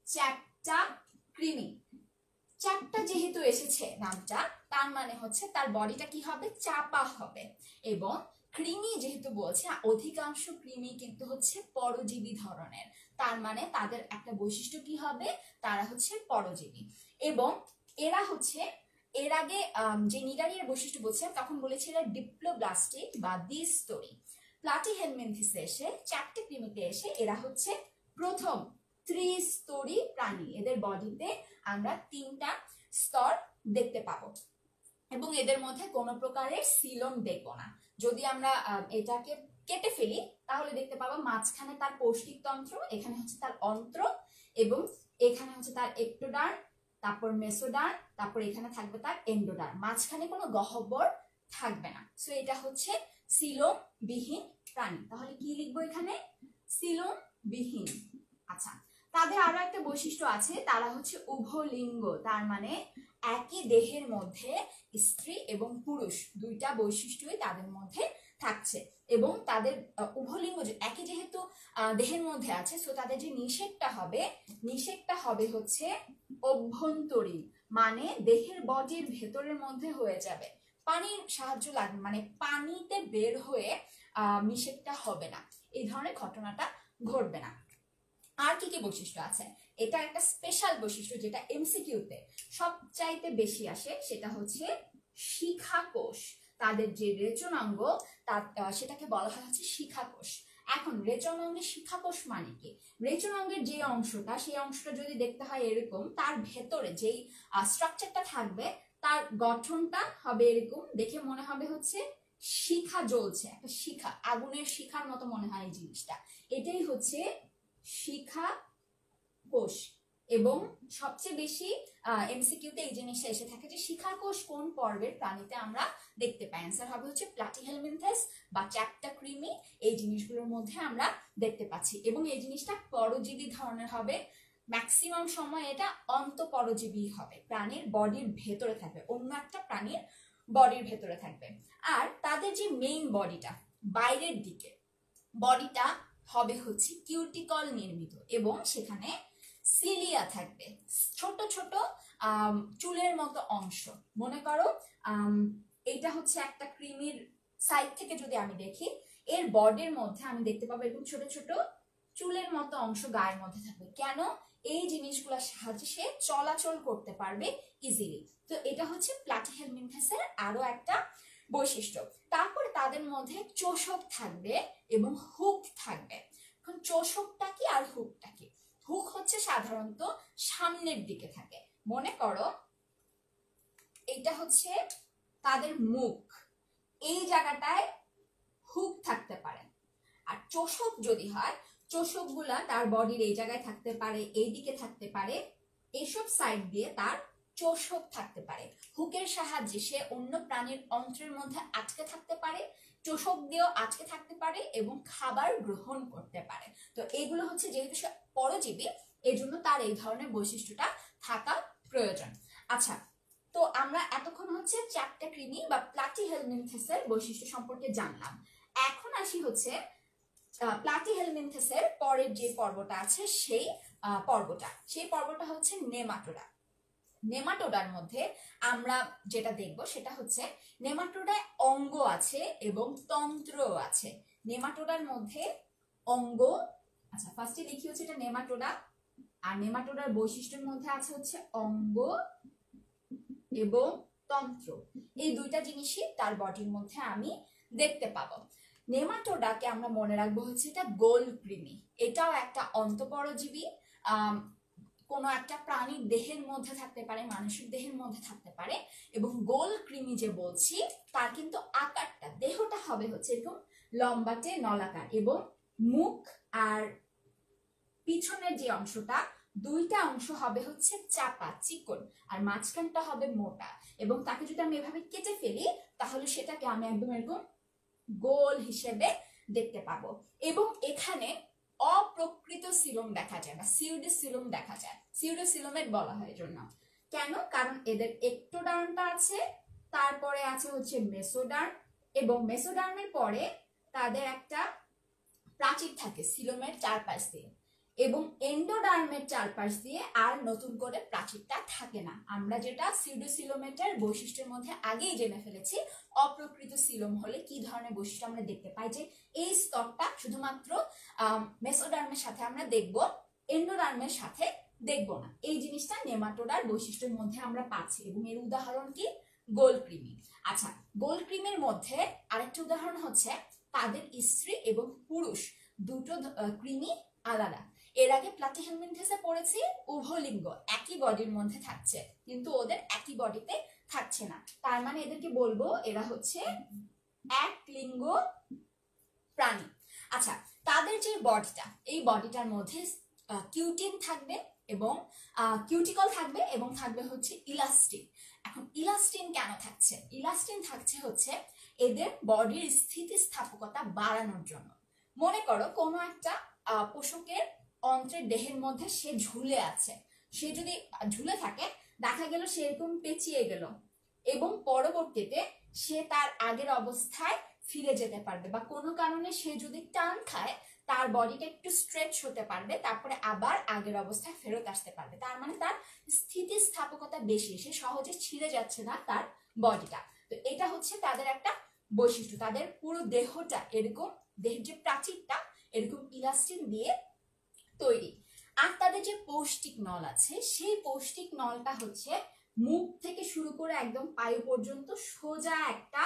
চ্যাপ্টা কৃমি। চ্যাপ্টা যেহেতু এসেছে নামটা, তার মানে হচ্ছে তার বডিটা কি হবে, চাপা হবে। এবং কৃমি যেহেতু বলছে, অধিকাংশ কৃমি কিন্তু হচ্ছে পরজীবী ধরনের, তার মানে তাদের একটা বৈশিষ্ট্য কি হবে, তারা হচ্ছে পরজীবী। এবং এরা হচ্ছে, এর আগে যে নিডারিয়ার বৈশিষ্ট্য বলছিলাম তখন বলেছিলাম ডিপ্লোব্লাস্টিক বা দ্বিস্তরী। প্লাটিহেলমিনথেসে এসে, চ্যাপ্টা কৃমিতে এসে এরা হচ্ছে প্রথম ত্রিস্তরী প্রাণী। এদের বডিতে আমরা তিনটা স্তর দেখতে পাবো, এবং এদের মধ্যে কোনো প্রকারের সিলন দেখবো না। যদি আমরা এটাকে কেটে ফেলি তাহলে দেখতে পাবো মাঝখানে তার পৌষ্টিকতন্ত্র, এখানে হচ্ছে তার অন্ত্র, এবং এখানে হচ্ছে তার একটোডার্ম, তারপর মেসোডার্ম, তারপর এখানে থাকবে তার এন্ডোডার্ম। মাঝখানে কোনো গহ্বর থাকবে না। সো এটা হচ্ছে সিলোম বিহীন প্রাণী। তাহলে কি লিখবো এখানে? সিলোম বিহীন। আচ্ছা, তাদের আরো একটা বৈশিষ্ট্য আছে, তারা হচ্ছে উভলিঙ্গ। তার মানে একই দেহের মধ্যে স্ত্রী এবং পুরুষ দুইটা বৈশিষ্ট্যই তাদের মধ্যে থাকছে। এবং তাদের উভলিঙ্গ একই যেহেতু দেহের মধ্যে আছে, সো তাদের যে নিষেকটা হবে, নিষেকটা হবে হচ্ছে অভ্যন্তরীণ, মানে দেহের বডির ভেতরের মধ্যে হয়ে যাবে। পানির সাহায্য লাগবে, মানে পানিতে বের হয়ে নিষেকটা হবে না, এই ধরনের ঘটনাটা ঘটবে না। আর কি কি বৈশিষ্ট্য আছে? এটা একটা স্পেশাল বৈশিষ্ট্য যেটা এমসিকিউতে সবচাইতে বেশি আসে, সেটা হচ্ছে শিখা কোষ। তাদের যে রেচনাঙ্গ সেটাকে বলা হয় হচ্ছে শিখা কোষ। এখন রেচনাঙ্গের শিখা কোষ মানে কি? রেচনাঙ্গের যে অংশটা, সেই অংশটা যদি দেখতে হয় এরকম, তার ভেতরে যেই স্ট্রাকচারটা থাকবে তার গঠনটা হবে এরকম, দেখে মনে হবে হচ্ছে শিখা জ্বলছে, একটা শিখা, আগুনের শিখার মতো মনে হয় এই জিনিসটা। এটাই হচ্ছে শিখা কোষ। এবং সবচেয়ে বেশি এমসিকিউতে এই জিনিসটা এসে থাকে যে শিখার কোষ কোন পর্বের প্রাণীতে আমরা দেখতে পাই। অ্যান্সার হবে হচ্ছে প্লাটিহেলমিনথেস বা চ্যাপ্টা ক্রিমি, এই জিনিসগুলোর মধ্যে আমরা দেখতে পাচ্ছি। এবং এই জিনিসটা পরজীবী ধরনের হবে, ম্যাক্সিমাম সময় এটা অন্তঃপরজীবী হবে, প্রাণীর বডির ভেতরে থাকবে, অন্য একটা প্রাণীর বডির ভেতরে থাকবে। আর তাদের যে মেইন বডিটা বাইরের দিকে, বডিটা হবে হচ্ছে কিউটিকল নির্মিত এবং সেখানে সিলিয়া থাকবে, ছোট ছোট চুলের মতো অংশ। মনে করো এইটা হচ্ছে একটা ক্রিমির সাইড থেকে যদি আমি দেখি, এর বডির মধ্যে আমি দেখতে পাবো এরকম ছোট ছোট চুলের মতো অংশ গায়ের মধ্যে থাকবে। কেন? এই জিনিসগুলোর সাহায্যে সে চলাচল করতে পারবে ইজিলি। তো এটা হচ্ছে প্লাটিহেলমিনথেসের আরো একটা বৈশিষ্ট্য। তারপরে তাদের মধ্যে চোষক থাকবে এবং হুক থাকবে। এখন চোষকটা কি আর হুকটা কি? হুক হচ্ছে সাধারণত সামনের দিকে থাকে। মনে করো এটা হচ্ছে তাদের মুখ, এই জায়গাটায় হুক থাকতে পারে। আর চোষক যদি হয়, চোষক গুলা তার বডির এই জায়গায় থাকতে পারে, এই দিকে থাকতে পারে, এইসব সাইড দিয়ে তার চোষক থাকতে পারে। হুকের সাহায্যে সে অন্য প্রাণীর অন্ত্রের মধ্যে আটকে থাকতে পারে, চোষক দিয়েও আটকে থাকতে পারে এবং খাবার গ্রহণ করতে পারে। তো এইগুলো হচ্ছে, যেহেতু সে পরজীবী, এই জন্য তার এই ধরনের বৈশিষ্ট্যটা থাকা প্রয়োজন। আচ্ছা, তো আমরা এতক্ষণ হচ্ছে চ্যাপ্টা ক্রিমি বা প্লাটিহেলমিনথেসের বৈশিষ্ট্য সম্পর্কে জানলাম। এখন আসি হচ্ছে প্লাটিহেলমিনথেসের পরের যে পর্বটা আছে সেই পর্বটা হচ্ছে নেমাটোডা। নেমাটোডার মধ্যে আমরা যেটা দেখব সেটা হচ্ছে নেমাটোডায় অঙ্গ আছে এবং তন্ত্র আছে। নেমাটোডার মধ্যে অঙ্গ, আচ্ছা ফার্স্টে লিখি হচ্ছে এটা নেমাটোডা, আর নেমাটোডার বৈশিষ্ট্যের মধ্যে আছে হচ্ছে অঙ্গ এবং তন্ত্র। এই দুইটা জিনিসই তার বডির মধ্যে আমি দেখতে পাবো। নেমাটোডাকে আমরা মনে রাখবো হচ্ছে এটা গোল কৃমি। এটাও একটা অন্তঃপরজীবী, কোনো একটা প্রাণীর দেহের মধ্যে থাকতে পারে, মানুষের দেহের মধ্যে থাকতে পারে। এবং গোল কৃমি যে বলছি, তার কিন্তু আকারটা, দেহটা হবে হচ্ছে এরকম লম্বাটে নলাকার এবং মুখ আর পিছনের যে অংশটা, দুইটা অংশ হবে হচ্ছে চাপা চিকন, আর মাঝখানটা হবে মোটা। এবং তাকে যদি আমি এভাবে কেটে ফেলি তাহলে সেটাকে আমি একদম এরকম গোল হিসেবে দেখতে পাবো। এবং এখানে অপ্রকৃত সিলোম দেখা যায় বা সিউডোসিলোম দেখা যায়, সিউডোসিলোমেট বলা হয় জন্য। কেন? কারণ এদের একটোডার্মটা আছে, তারপরে আছে হচ্ছে মেসোডার্ম, এবং মেসোডার্মের পরে তাদের একটা প্রাচীর থাকে সিলোমের চারপাশ দিয়ে, এবং এন্ডোডার্মের চারপাশ দিয়ে আর নতুন করে প্রাচীরটা থাকে না। আমরা যেটা সিউডোসিলোমেটের বৈশিষ্ট্যের মধ্যে আগেই জেনে ফেলেছি, অপ্রকৃত সিলোম হলে কি ধরনের বৈশিষ্ট্য আমরা দেখতে পাই, যে এই স্তরটা শুধুমাত্র মেসোডার্মের সাথে আমরা দেখব, এন্ডোডার্মের সাথে দেখব না। এই জিনিসটা নেমাটোডার বৈশিষ্ট্যের মধ্যে আমরা পাচ্ছি, এবং এর উদাহরণ কি? গোলকৃমি। আচ্ছা, গোলকৃমির মধ্যে আরেকটা উদাহরণ হচ্ছে তাদের স্ত্রী এবং পুরুষ দুটো কৃমি আলাদা। এর আগে প্লাটিহেলমিনথেসে পড়েছি উভলিঙ্গ একই বডির মধ্যে থাকছে, কিন্তু ওদের একই বডিতে থাকছে না। তার মানে এদেরকে বলবো এরা হচ্ছে এক লিঙ্গ প্রাণী। আচ্ছা, তাদের যে বডিটা, এই বডিটার মধ্যে কিউটিন থাকবে এবং কিউটিকল থাকবে এবং থাকবে হচ্ছে ইলাস্টিন। এখন ইলাস্টিন কেন থাকছে? ইলাস্টিন থাকছে হচ্ছে এদের বডির স্থিতিস্থাপকতা বাড়ানোর জন্য। মনে করো কোনো একটা পশুকের অন্ত্রের দেহের মধ্যে সে ঝুলে আছে, সে যদি ঝুলে থাকে, দেখা গেল সে এরকম পেঁচিয়ে গেল এবং পরবর্তীতে সে তার আগের অবস্থায় ফিরে যেতে পারবে, বা কোনো কারণে সে যদি টান খায় তার বডিটা একটু স্ট্রেচ হতে পারবে, তারপরে আবার আগের অবস্থায় ফেরত আসতে পারবে। তার মানে তার স্থিতিস্থাপকতা বেশি, সে সহজে ছিঁড়ে যাচ্ছে না তার বডিটা। তো এটা হচ্ছে তাদের একটা বৈশিষ্ট্য, তাদের পুরো দেহটা এরকম, দেহের যে প্রাচীরটা এরকম ইলাস্টিন দিয়ে তৈরি। আর তাদের যে পৌষ্টিক নল আছে, সেই পৌষ্টিক নলটা হচ্ছে মুখ থেকে শুরু করে একদম পায়ু পর্যন্ত সোজা একটা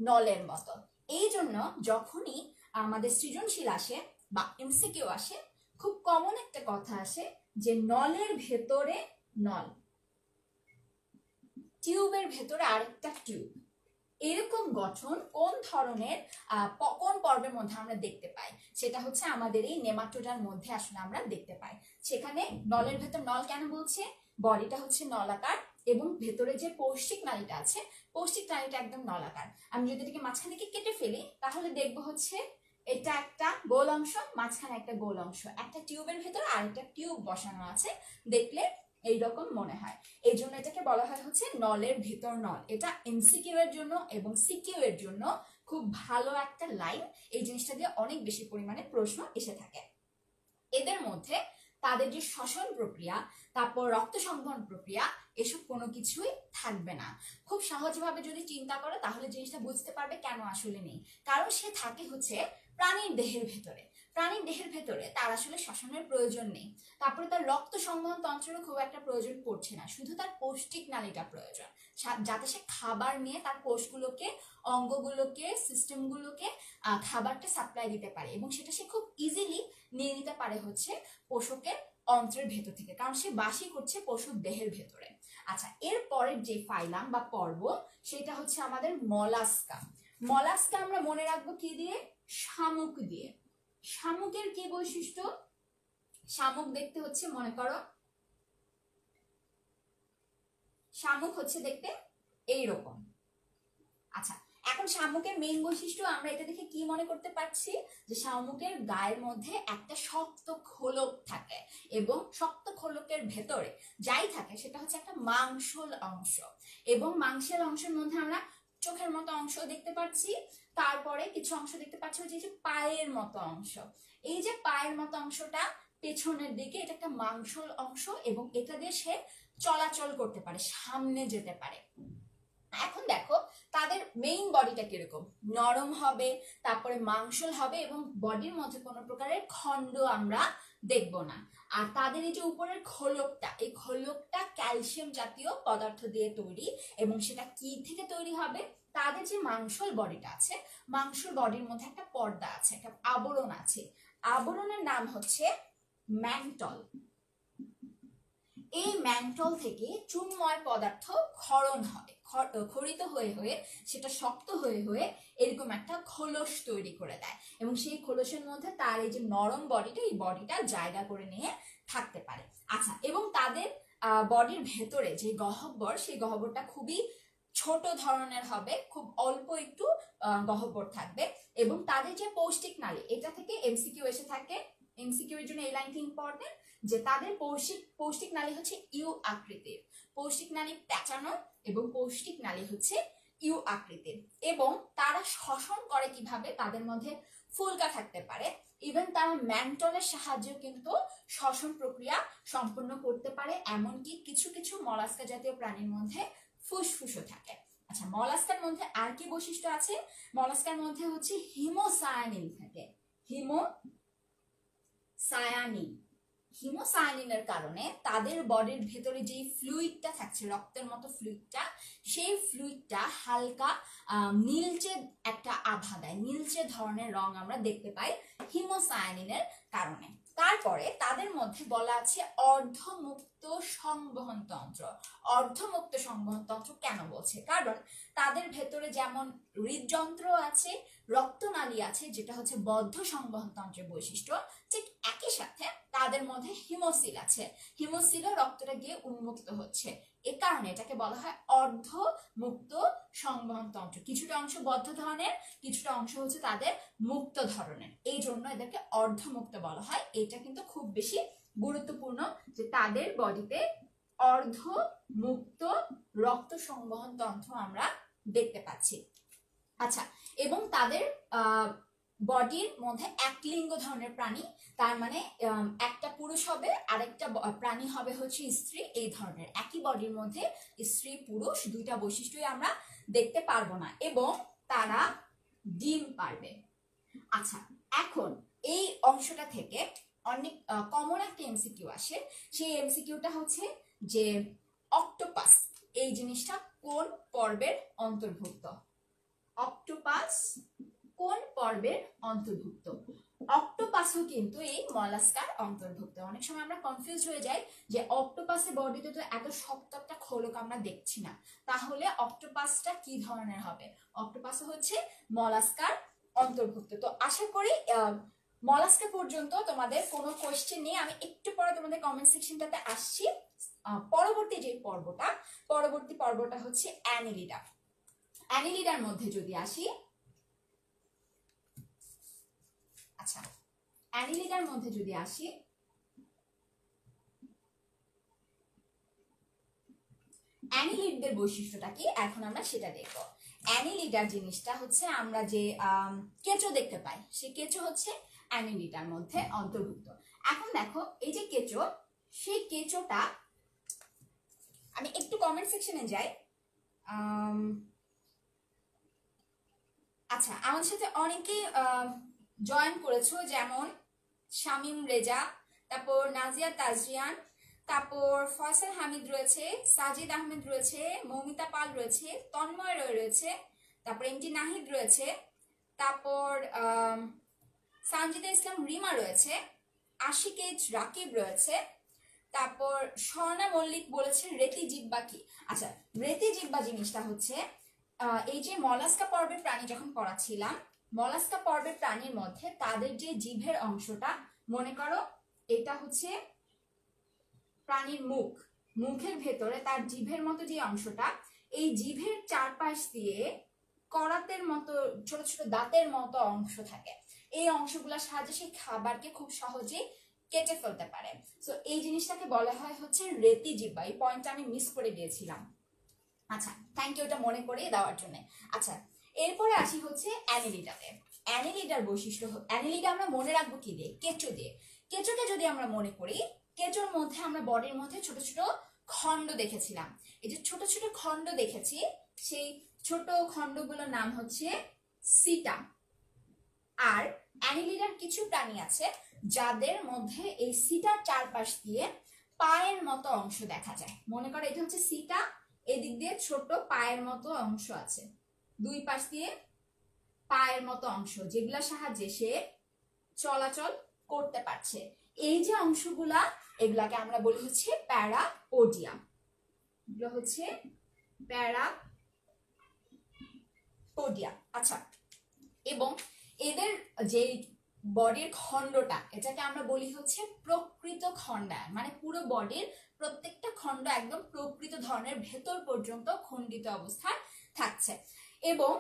নলের মতো। এই জন্য যখনই আমাদের সৃজনশীল আসে বা এমসিকিউ আসে, খুব কমন একটা কথা আসে যে নলের ভেতরে নল, টিউবের ভেতরে আরেকটা টিউব, এরকম গঠন কোন ধরনের কোন পর্বের মধ্যে আমরা দেখতে পাই? সেটা হচ্ছে আমাদের এই নেমাটোডার মধ্যে আসলে আমরা দেখতে পাই। সেখানে নলের ভেতর, নল কেন বলছে, বডিটা হচ্ছে নলাকার এবং ভেতরে যে পৌষ্টিক নালীটা আছে, পৌষ্টিক নালীটা একদম নলাকার। আমি যদি এটাকে মাঝখান থেকে কেটে ফেলি তাহলে দেখবো হচ্ছে এটা একটা গোল অংশ, মাঝখানে একটা গোল অংশ, একটা টিউবের ভেতর আরেকটা টিউব বসানো আছে, দেখলে এইরকম মনে হয়। এই জন্য এটাকে বলা হয় হচ্ছে নলের ভেতর নল। এটা এমসিকিউ এর জন্য এবং সিকিউ এর জন্য খুব ভালো একটা লাইন। এই জিনিসটা দিয়ে অনেক বেশি পরিমাণে প্রশ্ন এসে থাকে। এদের মধ্যে তাদের যে শ্বসন প্রক্রিয়া, তারপর রক্ত সংবহন প্রক্রিয়া, এসব কোনো কিছুই থাকবে না। খুব সহজভাবে যদি চিন্তা করো তাহলে জিনিসটা বুঝতে পারবে কেন আসলে নেই। কারণ সে থাকে হচ্ছে প্রাণীর দেহের ভেতরে। প্রাণীর দেহের ভেতরে তার আসলে শ্বসনের প্রয়োজন নেই। তারপরে তার রক্ত সংবহন তন্ত্রেরও খুব একটা প্রয়োজন পড়ছে না, শুধু তার পৌষ্টিক নালীটা প্রয়োজন, যাতে সে খাবার নিয়ে তার কোষগুলোকে, অঙ্গগুলোকে, সিস্টেমগুলোকে খাবারটা সাপ্লাই দিতে পারে এবং সেটা সে খুব ইজিলি নিয়ে নিতে পারে হচ্ছে পোষকের অন্ত্রের ভেতর থেকে, কারণ সে বাসি করছে পশুর দেহের ভেতরে। আচ্ছা, এর পরের যে ফাইলাম বা পর্ব সেটা হচ্ছে আমাদের মলাস্কা। মলাস্কা আমরা মনে রাখবো কি দিয়ে? শামুক দিয়ে। শামুকের কি বৈশিষ্ট্য? শামুক দেখতে হচ্ছে, মনে করো শামুক হচ্ছে দেখতে এইরকম। আচ্ছা, এখন শামুকের মেইন বৈশিষ্ট্য আমরা এটা দেখে কি মনে করতে পারছি? যে শামুকের গায়ের মধ্যে একটা শক্ত খোলক থাকে এবং শক্ত খোলকের ভেতরে যাই থাকে সেটা হচ্ছে একটা মাংসল অংশ, এবং মাংসের অংশের মধ্যে আমরা চোখের মতো অংশ দেখতে পাচ্ছি, তারপরে কিছু অংশ দেখতে পাচ্ছি যে পায়ের মতো অংশ। এই যে পায়ের মতো অংশটা পেছনের দিকে, এটা একটা মাংসল অংশ এবং এটা দিয়ে সে চলাচল করতে পারে, সামনে যেতে পারে। এখন দেখো তাদের মেইন বডিটা কিরকম, নরম হবে, তারপরে মাংসল হবে এবং বডির মধ্যে কোনো প্রকারের খন্ড আমরা দেখব না। আর তাদের এই যে উপরের খোলকটা, এই খোলকটা ক্যালসিয়াম জাতীয় পদার্থ দিয়ে তৈরি এবং সেটা কি থেকে তৈরি হবে? তাদের যে মাংসল বডিটা আছে, মাংসল বডির মধ্যে একটা পর্দা আছে, একটা আবরণ আছে, আবরণের নাম হচ্ছে ম্যান্টল। এই ম্যান্টল থেকে চুনময় পদার্থ ক্ষরণ হয়, ক্ষরিত হয়ে হয়ে সেটা শক্ত হয়ে হয়ে এরকম একটা খোলস তৈরি করে দেয় এবং সেই খোলসের মধ্যে তার এই যে নরম বডিটা, এই বডিটা জায়গা করে নিয়ে থাকতে পারে। আচ্ছা, এবং তাদের বডির ভেতরে যে গহ্বর, সেই গহ্বরটা খুবই ছোট ধরনের হবে, খুব অল্প একটু গহ্বর থাকবে এবং তাদের যে পৌষ্টিক নালী, এটা থেকে এমসিকিউ এসে থাকে। এমসিকিউ এর জন্য এই লাইনটি ইম্পর্টেন্ট যে তাদের পৌষ্টিক নালী হচ্ছে ইউ আকৃতির, পৌষ্টিক নালী প্যাঁচানো এবং পৌষ্টিক নালী হচ্ছে ইউ আকৃতির। এবং তারা শ্বসন করে কিভাবে? তাদের মধ্যে ফুলকা থাকতে পারে, ইভেন তারা ম্যান্টলের সাহায্যে কিন্তু শ্বসন প্রক্রিয়া সম্পন্ন করতে পারে। এমনকি কিছু কিছু মলাস্কা জাতীয় প্রাণীর মধ্যে ফুসফুসও থাকে। আচ্ছা, মলাস্কার মধ্যে আর কি বৈশিষ্ট্য আছে? মলাস্কার মধ্যে হচ্ছে হিমোসায়ানিন থাকে। হিমোসায়ানিনের কারণে তাদের বডির ভেতরে যে ফ্লুইডটা থাকছে, রক্তের মতো ফ্লুইডটা, সেই ফ্লুইডটা হালকা নীলচে একটা আভা দেয়, নীলচে ধরনের রং আমরা দেখতে পাই হিমোসায়ানিনের কারণে। তারপরে তাদের মধ্যে বলা আছে অর্ধমুক্ত সংবহন তন্ত্র। অর্ধমুক্ত সংবহন তন্ত্র কেন বলছে? কারণ তাদের ভেতরে যেমন হৃদযন্ত্র আছে, রক্তনালী আছে, যেটা হচ্ছে বদ্ধ সংবহন তন্ত্রের বৈশিষ্ট্য, ঠিক একই সাথে তাদের মধ্যে হিমোসিল আছে, হিমোসিলও রক্তটা গিয়ে উন্মুক্ত হচ্ছে। এ কারণে এটাকে বলা হয় অর্ধমুক্ত সংবহন তন্ত্র। কিছুটা অংশ বদ্ধ ধরনের, কিছুটা অংশ হচ্ছে তাদের মুক্ত ধরনের, এই জন্য এদেরকে অর্ধমুক্ত বলা হয়। এটা কিন্তু খুব বেশি গুরুত্বপূর্ণ যে তাদের বডিতে অর্ধমুক্ত রক্ত সংবহন তন্ত্র আমরা দেখতে পাচ্ছি। আচ্ছা, এবং তাদের বডির মধ্যে এক লিঙ্গ ধরনের প্রাণী, তার মানে একটা পুরুষ হবে আরেকটা প্রাণী হবে হচ্ছে স্ত্রী, এই ধরনের। একই বডির মধ্যে স্ত্রী পুরুষ দুইটা বৈশিষ্ট্যই আমরা দেখতে পারবো না এবং তারা ডিম পারবে। আচ্ছা, এখন এই অংশটা থেকে অনেক কমন একটা এমসিকিউ আসে। সেই এমসিকিউটা হচ্ছে যে অক্টোপাস এই জিনিসটা কোন পর্বের অন্তর্ভুক্ত? অক্টোপাস কোন পর্বের অন্তর্ভুক্ত? অক্টোপাসও কিন্তু এই মলাস্কার অন্তর্ভুক্ত। অনেক সময় আমরা কনফিউজ হয়ে যাই যে অক্টোপাসের বডিতে তো এত শক্ত একটা খোলক আমরা দেখছি না, তাহলে অক্টোপাসটা কি ধরনের হবে? অক্টোপাস হচ্ছে মলাস্কার অন্তর্ভুক্ত। তো আশা করি মলাস্কা পর্যন্ত তোমাদের কোনো কোয়েশ্চেন নেই। আমি একটু পরে তোমাদের কমেন্ট সেকশনটাতে আসছি। পরবর্তী পর্বটা হচ্ছে অ্যানিলিডা। অ্যানিলিডার মধ্যে যদি আসি, আচ্ছা অ্যানিলিডার মধ্যে যদি আসি, অ্যানিলিডদের বৈশিষ্ট্যটা কি এখন আমরা সেটা দেখবো। অ্যানিলিডার জিনিসটা হচ্ছে আমরা যে কেঁচো দেখতে পাই, সেই কেঁচো হচ্ছে অ্যানিলিডার মধ্যে অন্তর্ভুক্ত। এখন দেখো এই যে কেঁচো, সেই কেঁচোটা আমি একটু কমেন্ট সেকশনে যাই। আচ্ছা আমার সাথে অনেকেই জয়েন করেছো, যেমন শামিম রেজা, তারপর নাজিয়া তাজরিয়ান, তারপর ফয়সাল হামিদ রয়েছে, সাজিদ আহমেদ রয়েছে, মৌমিতা পাল রয়েছে, তন্ময় রয় রয়েছে, তারপর এমটি নাহিদ রয়েছে, তারপর সানজিদা ইসলাম রিমা রয়েছে, আশিকেজ রাকিব রয়েছে, তারপর স্বর্ণা মল্লিক বলেছে রেতি জিব্বা কি। আচ্ছা রেতি জিব্বা জিনিসটা হচ্ছে এই যে মলাস্কা পর্বের প্রাণী যখন পড়াচ্ছিলাম, মলাস্কা পর্বের প্রাণীর মধ্যে তাদের যে জিভের অংশটা, মনে করো এটা হচ্ছে প্রাণীর মুখ, মুখের ভেতরে তার জিভের মতো যে অংশটা, এই জিভের চারপাশ দিয়ে করাতের মতো ছোট ছোট দাঁতের মতো অংশ থাকে। এই অংশগুলোর সাহায্যে সেই খাবারকে খুব সহজে কেটে ফেলতে পারে। সো এই জিনিসটাকে বলা হয় হচ্ছে রেতি জিহ্বা। এই পয়েন্টটা আমি মিস করে দিয়েছিলাম। আচ্ছা থ্যাংক ইউ এটা মনে করিয়ে দেওয়ার জন্য। আচ্ছা এরপরে আসি হচ্ছে অ্যানিলিডাতে। অ্যানিলিডার বৈশিষ্ট্য, অ্যানিলিডা আমরা মনে রাখবো কি দিয়ে? কেঁচো দিয়ে। কেঁচোকে যদি আমরা মনে করি, কেঁচোর মধ্যে আমরা বডির মধ্যে ছোট ছোট খণ্ড দেখেছিলাম। এই যে ছোট ছোট খণ্ড দেখেছি, সেই ছোট খণ্ডগুলোর নাম হচ্ছে সিটা। আর অ্যানিলিডার কিছু প্রাণী আছে যাদের মধ্যে এই সিটার চারপাশ দিয়ে পায়ের মতো অংশ দেখা যায়। মনে করো এটা হচ্ছে সিটা, এদিক দিয়ে ছোট পায়ের মতো অংশ আছে, দুই পাশ দিয়ে পায়ের মতো অংশ, যেগুলোর সাহায্যে সে চলাচল করতে পারছে। এই যে অংশগুলা, এগুলাকে আমরা বলি হচ্ছে প্যারাপোডিয়া। এগুলো হচ্ছে প্যারাপোডিয়া। আচ্ছা এবং এদের যে বডির খণ্ডটা, এটাকে আমরা বলি হচ্ছে প্রকৃত খণ্ডায়ন, মানে পুরো বডির প্রত্যেকটা খণ্ড একদম প্রকৃত ধরনের ভেতর পর্যন্ত খণ্ডিত অবস্থায় থাকছে। এবং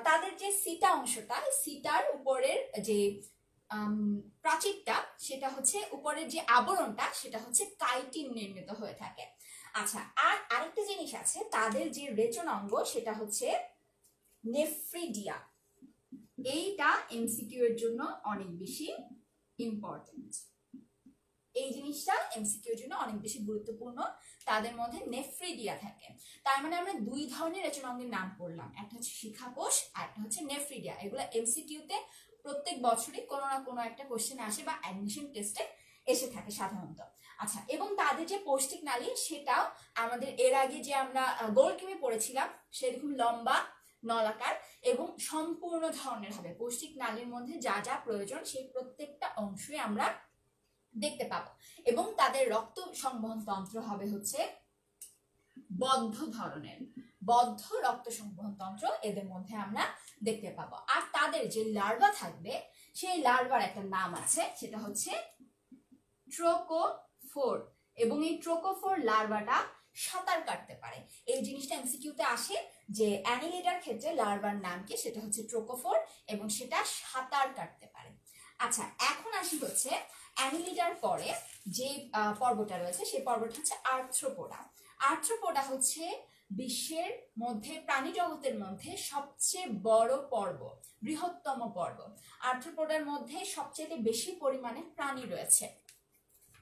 তাদের যে সিটা অংশটা, সিটার উপরের যে প্রাচীরটা, সেটা হচ্ছে উপরের যে আবরণটা, সেটা হচ্ছে কাইটিন নির্মিত হয়ে থাকে। আচ্ছা আর আরেকটা জিনিস আছে, তাদের যে রেচন অঙ্গ সেটা হচ্ছে নেফ্রিডিয়া। এইটা এমসিকিউ এর জন্য অনেক বেশি ইম্পর্টেন্ট, এই জিনিসটা এমসিকিউ এর জন্য অনেক বেশি গুরুত্বপূর্ণ। তাদের মধ্যে নেফ্রিডিয়া থাকে। তার মানে আমরা দুই ধরনের রেচন অঙ্গের নাম পড়লাম, একটা হচ্ছে শিখাকোষ আর একটা হচ্ছে নেফ্রিডিয়া। এগুলো এমসিকিউ তে প্রত্যেক বছরই কোনো না কোনো একটা কোশ্চেন আসে বা অ্যাডমিশন টেস্টে এসে থাকে সাধারণত। আচ্ছা এবং তাদের যে পৌষ্টিক নালী, সেটাও আমাদের এর আগে যে আমরা গোলকিমে পড়েছিলাম সেরকম লম্বা, নলাকার এবং সম্পূর্ণ ধরনের হবে। পৌষ্টিক নালীর মধ্যে যা যা প্রয়োজন সেই প্রত্যেকটা অংশই আমরা দেখতে পাবো। এবং তাদের রক্ত সংবহন তন্ত্র হবে হচ্ছে বদ্ধ ধরনের, বদ্ধ রক্ত সংবহন তন্ত্র এদের মধ্যে আমরা দেখতে পাবো। আর তাদের যে লার্ভা থাকবে, সেই লার্ভার একটা নাম আছে, সেটা হচ্ছে ট্রোকোফোর। এবং এই ট্রোকোফোর লার্ভাটা সাঁতার কাটতে পারে। এই জিনিসটা এমসিকিউতে আসে যে অ্যানিলিডার ক্ষেত্রে লার্ভার নাম কি, সেটা হচ্ছে ট্রোকোফোর এবং সেটা সাঁতার কাটতে পারে। আচ্ছা এখন আসি হচ্ছে অ্যানিলিডার পরে যে পর্বটা রয়েছে, সেই পর্বটা হচ্ছে আর্থ্রোপোডা। আর্থ্রোপোডা হচ্ছে বিশ্বের মধ্যে, প্রাণী জগতের মধ্যে সবচেয়ে বড় পর্ব, বৃহত্তম পর্ব। আর্থ্রোপোডার মধ্যে সবচেয়ে বেশি পরিমাণে প্রাণী রয়েছে।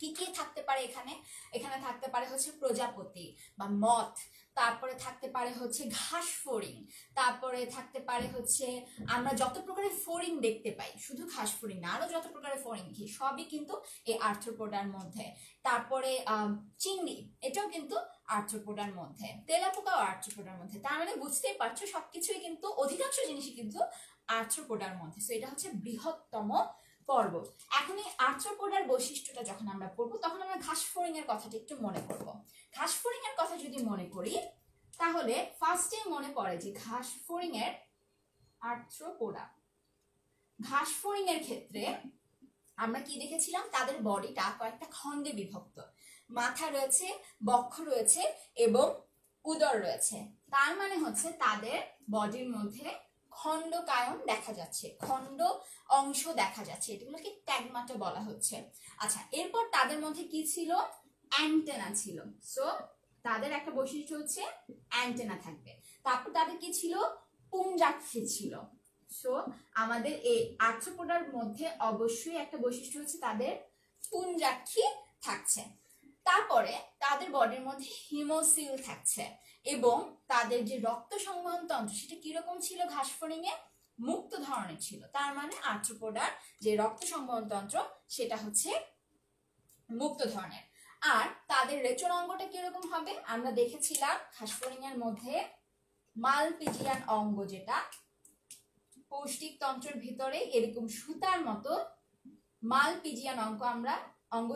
কি কি থাকতে পারে এখানে? এখানে থাকতে পারে হচ্ছে প্রজাপতি বা মথ, তারপরে থাকতে পারে হচ্ছে ঘাস ফড়িং, তারপরে থাকতে পারে হচ্ছে আমরা যত প্রকারের ফড়িং দেখতে পাই, শুধু ঘাস ফড়িং না, আরো যত প্রকারের ফড়িং সবই কিন্তু এই আর্থ্রোপোডার মধ্যে। তারপরে চিংড়ি, এটাও কিন্তু আর্থ্রোপোডার মধ্যে, তেলাপোকাও আর্থ্রোপোডার মধ্যে। তার মানে বুঝতেই পারছো সবকিছুই কিন্তু, অধিকাংশ জিনিসই কিন্তু আর্থ্রোপোডার মধ্যে। তো এটা হচ্ছে বৃহত্তম পর্ব। এখন এই আর্থ্রোপোডার বৈশিষ্ট্যটা যখন আমরা পড়বো তখন আমরা ঘাসফড়িং এর কথাটা একটু মনে করব। ঘাসফড়িং এর কথা যদি মনে করি তাহলে ফার্স্টে মনে পড়ে যে ঘাসফড়িং এর আর্থ্রোপোডা, ঘাসফড়িং এর ক্ষেত্রে আমরা কি দেখেছিলাম, তাদের বডিটা কয়েকটা খণ্ডে বিভক্ত, মাথা রয়েছে, বক্ষ রয়েছে এবং উদর রয়েছে। তার মানে হচ্ছে তাদের বডির মধ্যে খণ্ডকায়ন দেখা যাচ্ছে, খণ্ড অংশ দেখা যাচ্ছে, এগুলোকে ট্যাগমাটা বলা হচ্ছে। আচ্ছা, এরপর তাদের মধ্যে কি ছিল, অ্যান্টেনা ছিল। সো তাদের একটা বৈশিষ্ট্য হচ্ছে অ্যান্টেনা থাকবে। তারপর তাদের কি ছিল, পুঞ্জাক্ষী ছিল। সো আমাদের এই আর্থ্রোপোডার মধ্যে অবশ্যই একটা বৈশিষ্ট্য হচ্ছে তাদের পুঞ্জাক্ষী থাকছে। তারপরে তাদের বডির মধ্যে হিমোসিল থাকছে এবং তাদের যে রক্ত সংবহন তন্ত্র সেটা কিরকম ছিল, ঘাসফড়িং এ মুক্ত ধরনের ছিল। তার মানে আর্থ্রোপোডার যে রক্ত সংবহন তন্ত্র সেটা হচ্ছে মুক্ত ধরনের। আর তাদের রেচন অঙ্গটা কিরকম হবে, আমরা দেখেছিলাম ঘাসফড়িং এর মধ্যে মালপিজিয়ান অঙ্গ, যেটা পৌষ্টিক তন্ত্রের ভিতরে এরকম সুতার মতো মালপিজিয়ান অঙ্গ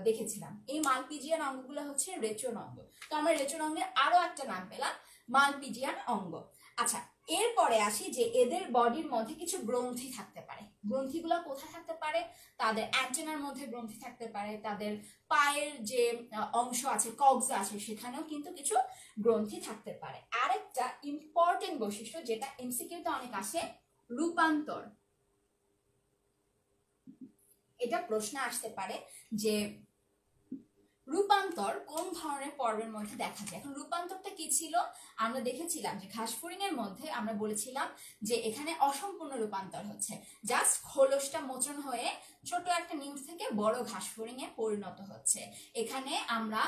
দেখেছিলাম। এই মালপিজিয়ান অঙ্গগুলো হচ্ছে রেচন অঙ্গ। তো আমরা রেচন অঙ্গের আরো একটা নাম পেলাম, মালপিজিয়ান অঙ্গ। আচ্ছা, এরপরে আসি যে এদের বডির মধ্যে কিছু গ্রন্থি থাকতে পারে। গ্রন্থিগুলো কোথায় থাকতে পারে, তাদের অ্যান্টেনার মধ্যে গ্রন্থি থাকতে পারে, তাদের পায়ের যে অংশ আছে, কগজ আছে, সেখানেও কিন্তু কিছু গ্রন্থি থাকতে পারে। আরেকটা ইম্পর্টেন্ট বৈশিষ্ট্য যেটা এমসিকিউতে অনেক আসে, রূপান্তর। এটা প্রশ্ন আসতে পারে যে রূপান্তর কোন ধরনের পর্বের মধ্যে দেখা যায়। এখন রূপান্তরটা কি ছিল, আমরা দেখেছিলাম যে ঘাসফড়িং এর মধ্যে আমরা বলেছিলাম যে এখানে অসম্পূর্ণ রূপান্তর হচ্ছে, জাস্ট খোলসটা মোচন হয়ে ছোট একটা নিউজ থেকে বড় ঘাসফড়িং এ পরিণত হচ্ছে। এখানে আমরা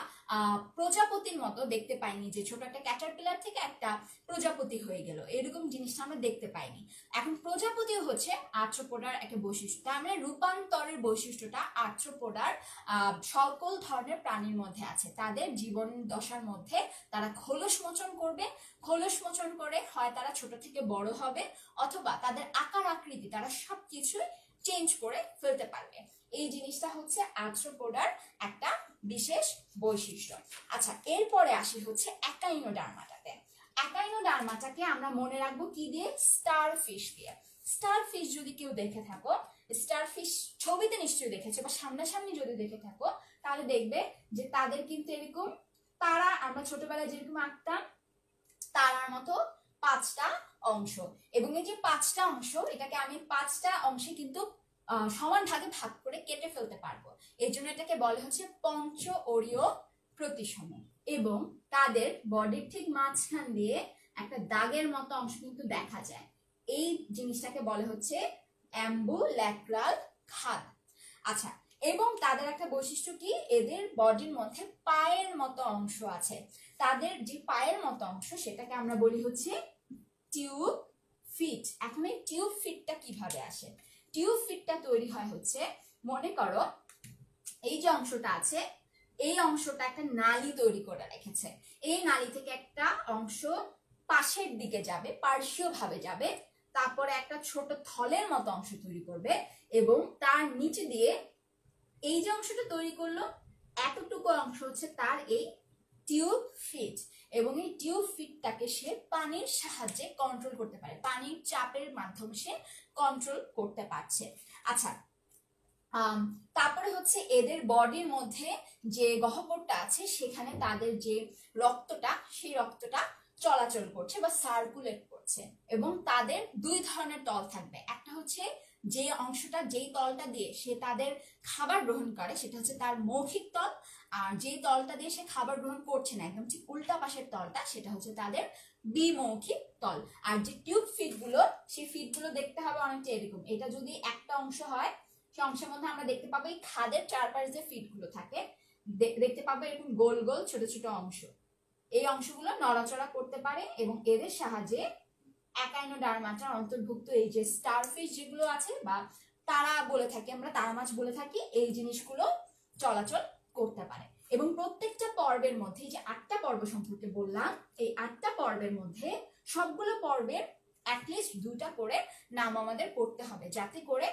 প্রজাপতির মতো দেখতে পাইনি যে ছোট একটা ক্যাটারপিলার থেকে একটা প্রজাপতি হয়ে গেল, এরকম জিনিসটা আমরা দেখতে পাইনি। এখন প্রজাপতিও হচ্ছে আর্থ্রোপোডার একটা বৈশিষ্ট্য। তার মানে রূপান্তরের বৈশিষ্ট্যটা আর্থ্রোপোডার সকল ধরনের প্রাণীর মধ্যে আছে। তাদের জীবন দশার মধ্যে তারা খোলস মোচন করবে, খোলস মোচন করে হয় তারা ছোট থেকে বড় হবে অথবা তাদের আকার আকৃতি তারা সবকিছুই চেঞ্জ করে ফেলতে পারবে। এই জিনিসটা হচ্ছে আর্থ্রোপোডার একটা বিশেষ বৈশিষ্ট্য। আচ্ছা, এরপরে আসি হচ্ছে একাইনোডার্মাটাতে। একাইনোডার্মাটাকে আমরা মনে রাখবো কি দিয়ে, স্টারফিশ দিয়ে। স্টারফিশ যদি কেউ দেখে থাকো, স্টারফিশ ছবিতে নিশ্চয়ই দেখেছো বা সামনাসামনি যদি দেখে থাকো, তাহলে দেখবে যে তাদের কিন্তু এরকম তারা, আমরা ছোটবেলায় যেরকম আঁকতাম তারার মতো 5টা অংশ, এবং এই যে 5টা অংশ, এটাকে আমি 5টা অংশে কিন্তু সমান ভাগে ভাগ করে কেটে ফেলতে পারবো। এই জন্য এটাকে বলে হচ্ছে পঞ্চ অরীয় প্রতিসম। এবং তাদের বডির ঠিক মাঝখান দিয়ে একটা দাগের মতো অংশ কিন্তু দেখা যায়, এই জিনিসটাকে বলে হচ্ছে অ্যাম্বুল্যাক্রাল খাদ। আচ্ছা, এবং তাদের একটা বৈশিষ্ট্য কি, এদের বডির মধ্যে পায়ের মতো অংশ আছে। তাদের যে পায়ের মতো অংশ সেটাকে আমরা বলি হচ্ছে টিউব ফিট। এখন এই টিউব ফিটটা কিভাবে আসে, টিউব ফিটটা তৈরি হয় হচ্ছে, মনে করো এই যে অংশটা আছে, এই অংশটা একটা নালী তৈরি করে রেখেছে। এই নালী থেকে একটা অংশ পাশের দিকে যাবে, পার্শ্বীয় ভাবে যাবে, তারপরে একটা ছোট থলের মতো অংশ তৈরি করবে এবং তার নিচে দিয়ে এই যে অংশটা তৈরি করলো, এতটুকু অংশ হচ্ছে তার এই টিউব ফিট। এবং এই টিউব ফিটটাকে সে পানির সাহায্যে কন্ট্রোল করতে পারে, পানির চাপের মাধ্যমে সে কন্ট্রোল করতে পারছে। আচ্ছা, তারপরে হচ্ছে এদের বডির মধ্যে যে গহ্বরটা আছে সেখানে তাদের যে রক্তটা, সেই রক্তটা চলাচল করছে বা সার্কুলেট করছে। এবং তাদের 2 ধরনের তল থাকবে, একটা হচ্ছে যে অংশটা, যেই তলটা দিয়ে সে তাদের খাবার গ্রহণ করে সেটা হচ্ছে তার মৌখিক তল, আর যেই তলটা দিয়ে সে খাবার গ্রহণ করছে না, একদম ঠিক উল্টা পাশের তলটা, সেটা হচ্ছে তাদের বিমৌখিক তল। আর যে টিউব ফিটগুলো, সেই ফিটগুলো দেখতে হবে অনেকটা এরকম। এটা যদি একটা অংশ হয়, সেই অংশের মধ্যে আমরা দেখতে পাবো এই খাদের চারপাশে যে ফিটগুলো থাকে, দেখতে পাবো এরকম গোল গোল ছোট ছোট অংশ। এই অংশগুলো নড়াচড়া করতে পারে এবং এদের সাহায্যে একাইনোডার্মাটার অন্তর্ভুক্ত এই যে স্টারফিশ যেগুলো আছে বা তারা বলে থাকি, আমরা তারা মাছ বলে থাকি, এই জিনিসগুলো চলাচল করতে পারে। এবং প্রত্যেকটা পর্বের মধ্যে, এই যে 8টা পর্ব সম্পর্কে বললাম, এই 8টা পর্বের মধ্যে সবগুলো পর্বের অ্যাটলিস্ট 2টা করে নাম আমাদের পড়তে হবে, যাতে করে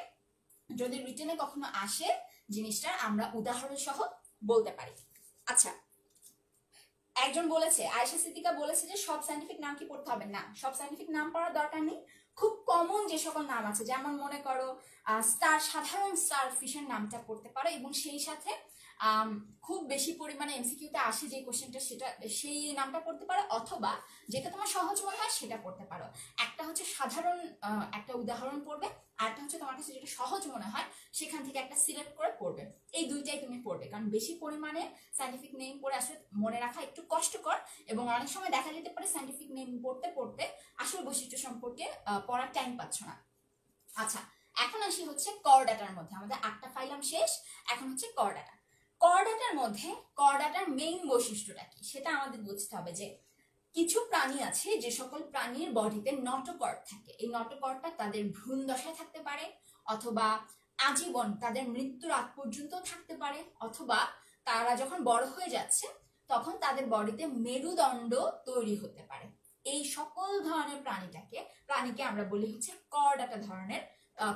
যদি রিটেনে কখনো আসে জিনিসটা আমরা উদাহরণ সহ বলতে পারি। আচ্ছা, একজন বলেছে, আয়েশা সিদ্দিকা বলেছে যে সব সায়েন্টিফিক নাম কি পড়তে হবে না, সব সায়েন্টিফিক নাম পড়ার দরকার নেই। খুব কমন যে সকল নাম আছে, যেমন মনে করো সাধারণ স্টার ফিশের নামটা পড়তে পারো, এবং সেই সাথে খুব বেশি পরিমাণে এমসিকিউতে আসে যে কোশ্চেনটা সেটা সেই নামটা পড়তে পারো, অথবা যেটা তোমার সহজ মনে হয় সেটা পড়তে পারো। একটা হচ্ছে সাধারণ একটা উদাহরণ পড়বে, আর একটা হচ্ছে তোমার কাছে যেটা সহজ মনে হয় সেখান থেকে একটা সিলেক্ট করে পড়বে। এই দুইটাই তুমি পড়বে, কারণ বেশি পরিমাণে সায়েন্টিফিক নেম পড়ে আসলে মনে রাখা একটু কষ্টকর, এবং অনেক সময় দেখা যেতে পারে সায়েন্টিফিক নেম পড়তে পড়তে আসল বৈশিষ্ট্য সম্পর্কে পড়ার টাইম পাচ্ছ না। আচ্ছা, এখন আসি হচ্ছে করডাটার মধ্যে, আমাদের 8টা ফাইলাম শেষ, এখন হচ্ছে করডাটা। করডাটার মধ্যে করডাটার মেইন বৈশিষ্ট্যটা কি সেটা আমাদের বুঝতে হবে। যে কিছু প্রাণী আছে যে সকল প্রাণীর বডিতে নটোকর্ড থাকে, এই নটোকর্ডটা তাদের ভ্রূণ দশায় থাকতে পারে, অথবা আজীবন তাদের মৃত্যুর আগ পর্যন্ত থাকতে পারে, অথবা তারা যখন বড় হয়ে যাচ্ছে তখন তাদের বডিতে মেরুদণ্ড তৈরি হতে পারে। এই সকল ধরনের প্রাণীকে আমরা বলি হচ্ছে করডাটা ধরনের,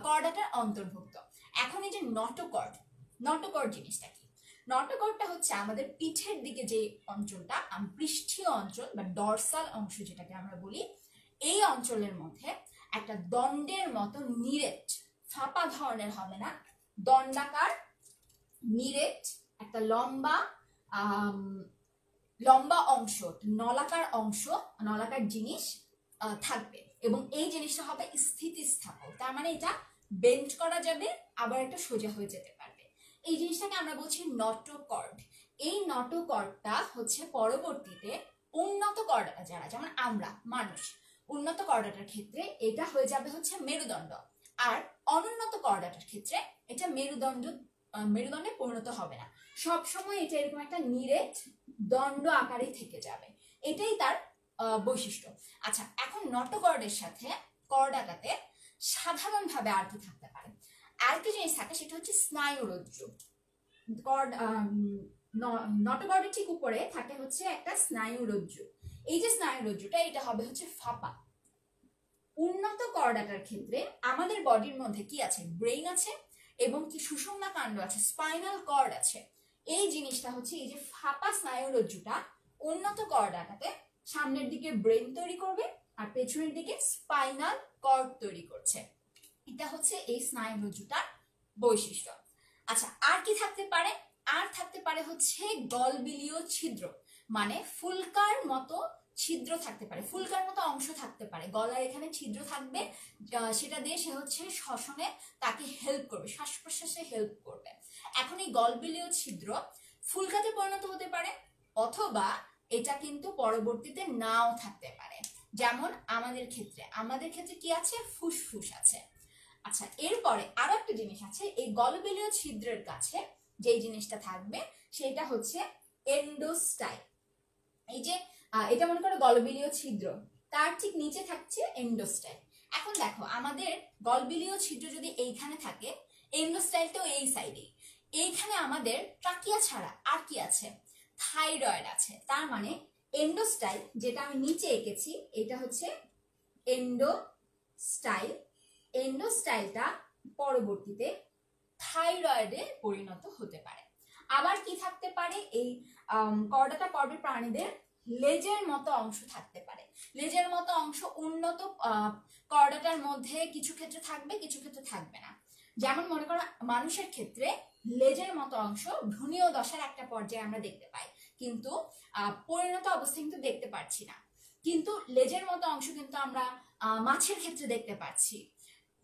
করডাটার অন্তর্ভুক্ত। এখন এই যে নটোকর্ড জিনিসটা কি? নটোকর্ডটা হচ্ছে আমাদের পিঠের দিকে যে অঞ্চলটা, পৃষ্ঠীয় অঞ্চল বা ডরসাল অংশ যেটাকে আমরা বলি, এই অঞ্চলের মধ্যে একটা দণ্ডের মতো নিরেট, ফাঁপা ধরনের হবে না, দণ্ডাকার নিরেট একটা লম্বা অংশ, নলাকার জিনিস থাকবে, এবং এই জিনিসটা হবে স্থিতিস্থাপক। তার মানে এটা বেন্ড করা যাবে, আবার একটা সোজা হয়ে যেতে পারবে। এই জিনিসটাকে আমরা বলছি নটোকর্ড। এই নটোকর্ডটা হচ্ছে পরবর্তীতে উন্নত করডাটা, যারা যেমন আমরা মানুষ, উন্নত করডাটার ক্ষেত্রে এটা হয়ে যাবে হচ্ছে মেরুদণ্ড, আর অনুন্নত করডাটার ক্ষেত্রে এটা মেরুদণ্ডে পরিণত হবে না, সব সময় এটা এরকম একটা নিরেট দণ্ড আকারে থেকে যাবে, এটাই তার বৈশিষ্ট্য। আচ্ছা, এখন নটোকর্ডের সাথে করডাটাতে সাধারণভাবে আর কি থাকতে পারে? আর কি জিনিস থাকে সেটা হচ্ছে স্নায়ুরজ্জু। নটোকর্ডের ঠিক উপরে থাকে হচ্ছে একটা স্নায়ুরজ্জু। এই যে স্নায়ুরজ্জুটা, এটা হবে হচ্ছে ফাঁপা। উন্নত করডাটার ক্ষেত্রে আমাদের বডির মধ্যে কি আছে? ব্রেইন আছে, এবং কি সুষুম্না কাণ্ড আছে, স্পাইনাল কর্ড আছে। এই জিনিসটা হচ্ছে, এই যে ফাঁপা স্নায়ুরজ্জুটা উন্নত করডাটাতে সামনের দিকে ব্রেন তৈরি করবে, আর পেছনের দিকে স্পাইনাল কর্ড তৈরি করছে। এটা হচ্ছে এই স্নায়ুরজ্জুটার বৈশিষ্ট্য। আচ্ছা, আর কি থাকতে পারে? আর থাকতে পারে হচ্ছে গলবিলীয় ছিদ্র, মানে ফুলকার মতো ছিদ্র থাকতে পারে, ফুলকার মতো অংশ থাকতে পারে, গলার এখানে ছিদ্র থাকবে, সেটা দিয়ে সে হচ্ছে শ্বসনে তাকে হেল্প করবে, শ্বাস প্রশ্বাসে হেল্প করবে। এখন এই গলবিলীয় ছিদ্র ফুলকাতে পরিণত হতে পারে, অথবা এটা কিন্তু পরবর্তীতে নাও থাকতে পারে। যেমন আমাদের ক্ষেত্রে কি আছে? ফুসফুস আছে। আচ্ছা, এরপরে আরো একটা জিনিস আছে, এই গলবিলীয় ছিদ্রের কাছে যে জিনিসটা থাকবে সেটা হচ্ছে এন্ডোস্টাইল। এই যে এটা মনে করো গলবিলীয় ছিদ্র, তার ঠিক নিচে থাকছে এন্ডোস্টাইল। এখন দেখো, আমাদের গলবিলীয় ছিদ্র যদি এইখানে থাকে, এন্ডোস্টাইলটাও এই সাইডে, এইখানে আমাদের ট্রাকিয়া ছাড়া আর কি আছে? থাইরয়েড আছে। তার মানে এন্ডোস্টাইল, যেটা আমি নিচে এঁকেছি, এটা হচ্ছে এন্ডোস্টাইলটা পরবর্তীতে থাইরয়েডে পরিণত হতে পারে। আবার কি থাকতে পারে? এই করডাটা পর্বের প্রাণীদের লেজের মতো অংশ থাকতে পারে। লেজের মতো অংশ উন্নত করডাটার মধ্যে কিছু ক্ষেত্রে থাকবে, কিছু ক্ষেত্রে থাকবে না। যেমন মনে করো, মানুষের ক্ষেত্রে লেজের মতো অংশ ভ্রূণীয় দশার একটা পর্যায়ে আমরা দেখতে পাই, কিন্তু পরিণত অবস্থায় কিন্তু দেখতে পাচ্ছি না। কিন্তু লেজের মতো অংশ কিন্তু আমরা মাছের ক্ষেত্রে দেখতে পাচ্ছি।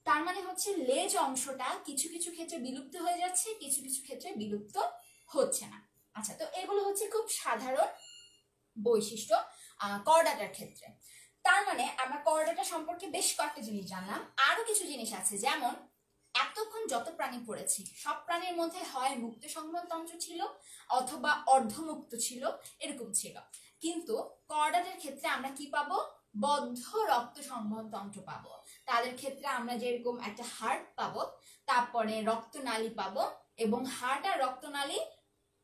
তার মানে হচ্ছে লেজ অংশটা কিছু কিছু ক্ষেত্রে বিলুপ্ত হয়ে যাচ্ছে, কিছু কিছু ক্ষেত্রে বিলুপ্ত হচ্ছে না। আচ্ছা, তো এগুলো হচ্ছে খুব সাধারণ বৈশিষ্ট্য করডাটার ক্ষেত্রে। তার মানে আমরা করডাটা সম্পর্কে বেশ কয়েকটা জিনিস জানলাম। আরো কিছু জিনিস আছে, যেমন এতক্ষণ যত প্রাণী পড়েছি সব প্রাণীর মধ্যে হয় মুক্ত সংবহনতন্ত্র ছিল, অথবা অর্ধমুক্ত ছিল, এরকম ছিল। কিন্তু করডাটার ক্ষেত্রে আমরা কি পাবো? বদ্ধ রক্ত সংবহনতন্ত্র পাবো। তাদের ক্ষেত্রে আমরা যেরকম একটা হার্ট পাবো, তারপরে রক্তনালী পাবো, এবং হার্ট আর রক্তনালী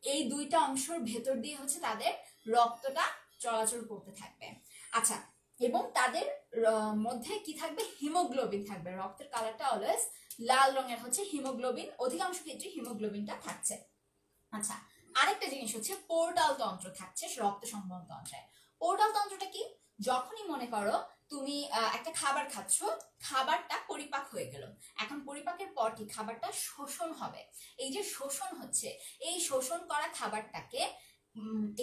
এই দুইটা অংশের ভেতর দিয়ে হচ্ছে তাদের রক্তটা চলাচল করতে থাকবে। আচ্ছা, এবং তাদের মধ্যে কি থাকবে? হিমোগ্লোবিন থাকবে, রক্তের কালারটা অলওয়েজ লাল রঙের হচ্ছে হিমোগ্লোবিন, অধিকাংশ ক্ষেত্রে হিমোগ্লোবিনটা থাকছে। আচ্ছা, আরেকটা জিনিস হচ্ছে পোর্টাল তন্ত্র থাকছে রক্ত সংবহন তন্ত্রে। পোর্টাল তন্ত্রটা কি? যখনই মনে করো তুমি একটা খাবার খাচ্ছ, খাবারটা পরিপাক হয়ে গেল, এখন পরিপাকের পর কি খাবারটা শোষণ হবে। এই যে শোষণ হচ্ছে, এই শোষণ করা খাবারটাকে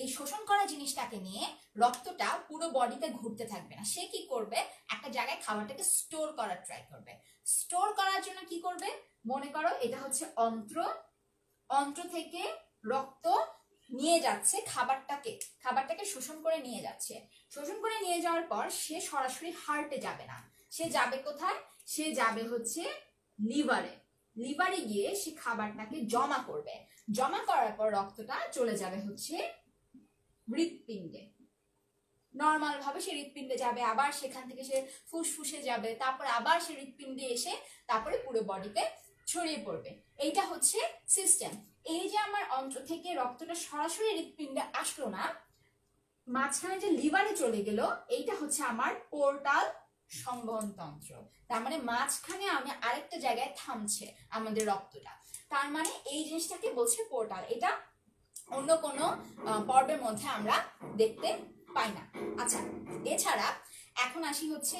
এই শোষণ করা জিনিসটাকে নিয়ে রক্তটা পুরো বডিতে ঘুরতে থাকবে না, সে কি করবে, একটা জায়গায় খাবারটাকে স্টোর করার ট্রাই করবে। স্টোর করার জন্য কি করবে, মনে করো এটা হচ্ছে অন্ত্র, অন্ত্র থেকে রক্ত নিয়ে যাচ্ছে খাবারটাকে শোষণ করে নিয়ে যাচ্ছে। শোষণ করে নিয়ে যাওয়ার পর সে সরাসরি হার্টে যাবে না, সে যাবে কোথায়, সে যাবে হচ্ছে লিভারে। লিভারে গিয়ে সে খাবারটাকে জমা করবে, জমা করার পর রক্তটা চলে যাবে হচ্ছে হৃৎপিণ্ডে। নর্মাল ভাবে সে হৃৎপিণ্ডে যাবে, আবার সেখান থেকে সে ফুসফুসে যাবে, তারপর আবার সে হৃৎপিণ্ডে এসে তারপরে পুরো বডিতে ছড়িয়ে পড়বে। এইটা হচ্ছে সিস্টেম। এই যে আমার অন্ত্র থেকে রক্তটা সরাসরি হৃৎপিণ্ডে আসলো না, মাঝখানে যে লিভারে চলে গেল, এইটা হচ্ছে আমার পোর্টাল সংবহন তন্ত্র। তার মানে মাঝখানে আমি আরেকটা জায়গায় থামছে আমাদের রক্তটা, তার মানে এই জিনিসটাকে বলছে পোর্টাল। এটা অন্য কোনো পর্বের মধ্যে আমরা দেখতে পাই না। আচ্ছা, এছাড়া এখন আসি হচ্ছে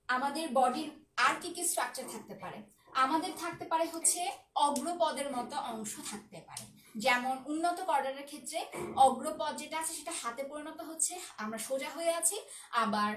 আমাদের বডির আর কি কি স্ট্রাকচার থাকতে পারে। আমাদের থাকতে পারে হচ্ছে অগ্রপদের মতো অংশ থাকতে পারে, যেমন উন্নত কর্ডারের ক্ষেত্রে অগ্রপদ যেটা আছে সেটা হাতে পরিণত হচ্ছে, আমরা সোজা হয়ে আছি। আবার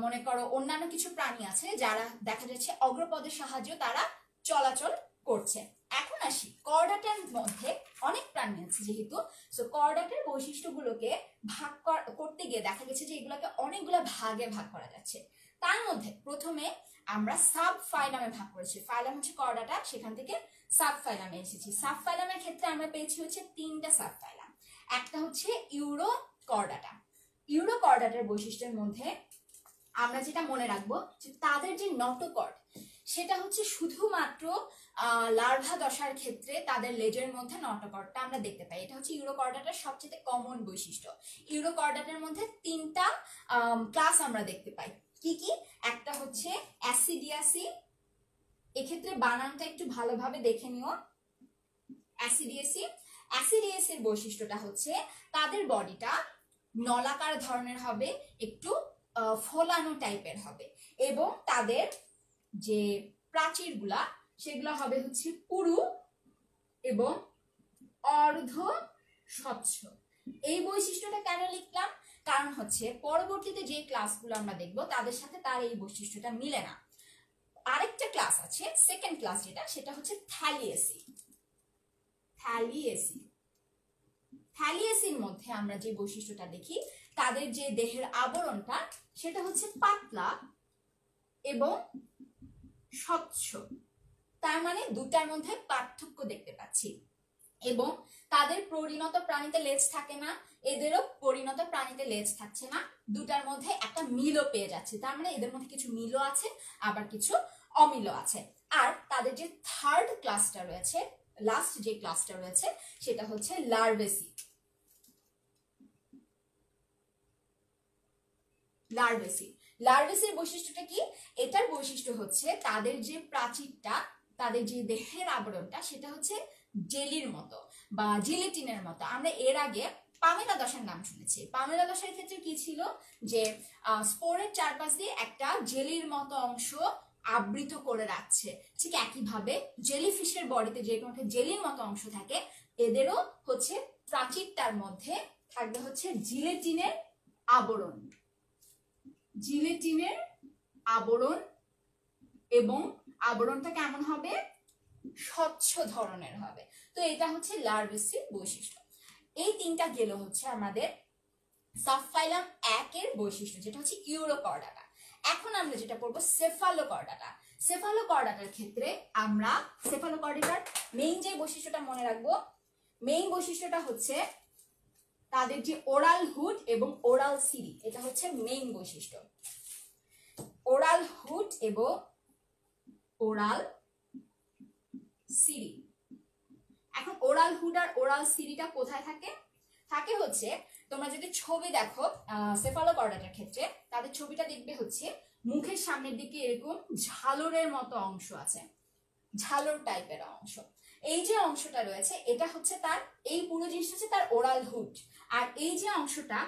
মনে করো অন্যান্য কিছু প্রাণী আছে যারা দেখা যাচ্ছে অগ্রপদের সাহায্যে তারা চলাচল করছে। এখন আসি কর্ডাটার মধ্যে অনেক প্রাণী আছে যেহেতু, সো কর্ডাটার বৈশিষ্ট্যগুলোকে ভাগ করতে গিয়ে দেখা গেছে যে এগুলোকে অনেকগুলো ভাগে ভাগ করা যাচ্ছে। তার মধ্যে প্রথমে আমরা সাব ফাইলামে ভাগ করেছি, ফাইলাম হচ্ছে কর্ডাটা, সেখান থেকে সাব ফাইলামে এসেছি। সাব ফাইলামের ক্ষেত্রে আমরা পেয়েছি হচ্ছে 3টা সাব ফাইলাম। একটা হচ্ছে ইউরো কর্ডাটা। ইউরো কর্ডাটার বৈশিষ্ট্যের মধ্যে আমরা যেটা মনে রাখবো যে তাদের যে নটোকর্ড সেটা হচ্ছে শুধুমাত্র লার্ভা দশার ক্ষেত্রে তাদের লেজের মধ্যে নটোকর্ডটা আমরা দেখতে পাই। এটা হচ্ছে ইউরোকর্ডাটার সবচেয়ে কমন বৈশিষ্ট্য। ইউরোকর্ডাটার মধ্যে 3টা ক্লাস আমরা দেখতে পাই। কি কি? একটা হচ্ছে অ্যাসিডিয়াসি, এক্ষেত্রে বানানটা একটু ভালোভাবে দেখে নিও। অ্যাসিডিয়াসি, অ্যাসিডিয়াসির বৈশিষ্ট্যটা হচ্ছে তাদের বডিটা নলাকার ধরনের হবে, একটু ফোলানো টাইপের হবে, এবং তাদের যে প্রাচীরগুলা সেগুলো হবে হচ্ছে পুরু এবং অর্ধ স্বচ্ছ। এই বৈশিষ্ট্যটা কেন লিখলাম? কারণ হচ্ছে পরবর্তীতে যে ক্লাসগুলো আমরা দেখবো তাদের সাথে তার এই বৈশিষ্ট্যটা মিলে না। আরেকটা ক্লাস আছে, সেকেন্ড ক্লাস যেটা, সেটা হচ্ছে থ্যালিয়েসি। থ্যালিয়েসি, থ্যালিয়েসির মধ্যে আমরা যে বৈশিষ্ট্যটা দেখি, তাদের যে দেহের আবরণটা সেটা হচ্ছে পাতলা এবং স্বচ্ছ। তার মানে দুটার মধ্যে পার্থক্য দেখতে পাচ্ছি। এবং তাদের পরিণত প্রাণীতে লেজ থাকে না, এদেরও পরিণত প্রাণীতে লেজ থাকছে না, দুটার মধ্যে একটা মিলও পেয়ে যাচ্ছে। তার মানে এদের মধ্যে কিছু মিলও আছে, আবার কিছু অমিলও আছে। আর তাদের যে থার্ড ক্লাসটা রয়েছে, লাস্ট যে ক্লাসটা রয়েছে, সেটা হচ্ছে লার্ভেসি। লার্ভেসি, লার্ভেসির বৈশিষ্ট্যটা কি? এটার বৈশিষ্ট্য হচ্ছে তাদের যে প্রাচীরটা, তাদের যে দেহের আবরণটা সেটা হচ্ছে জেলির মতো বা জিলেটিনের মতো। আমরা এর আগে পামেলা দশার নাম শুনেছি। পামেলা দশার ক্ষেত্রে কি ছিল, যে স্পোরের চারপাশ দিয়ে একটা জেলির মতো অংশ আবৃত করে রাখছে। ঠিক একইভাবে জেলিফিশের বডিতে যে কোনো জেলির মতো অংশ থাকে, এদেরও হচ্ছে প্রাচীরটার মধ্যে থাকবে হচ্ছে জিলেটিনের আবরণ। জিলেটিনের আবরণ, এবং আবরণটা কেমন হবে? স্বচ্ছ ধরনের হবে। তো এটা হচ্ছে লার্ভেসির বৈশিষ্ট্য। এই 3টা গেল হচ্ছে আমাদের সাবফাইলাম 1 এর বৈশিষ্ট্য, যেটা হচ্ছে ইউরোকর্ডাটা। এখন আমরা যেটা পড়বো সেফালোকর্ডাটা। সেফালোকর্ডাটার ক্ষেত্রে আমরা সেফালোকর্ডাটার মেইন যে বৈশিষ্ট্যটা মনে রাখবো, মেইন বৈশিষ্ট্যটা হচ্ছে তাদের যে ওরাল হুড এবং ওরাল সিরি, এটা হচ্ছে মেইন বৈশিষ্ট্য। ওরাল হুড এবং ওরাল সিরি। এখন ওরাল হুড আর ওরাল সিরিটা কোথায় থাকে? থাকে হচ্ছে, তোমরা যদি ছবি দেখো সেফালোকর্ডাটার ক্ষেত্রে, তাদের ছবিটা দেখবে হচ্ছে মুখের সামনের দিকে এরকম ঝালরের মতো অংশ আছে। ঝালর টাইপের অংশ। এই যে অংশটা রয়েছে এটা হচ্ছে তার, এই পুরো জিনিসটা হচ্ছে তার ওরাল হুড। আর এই যে অংশটা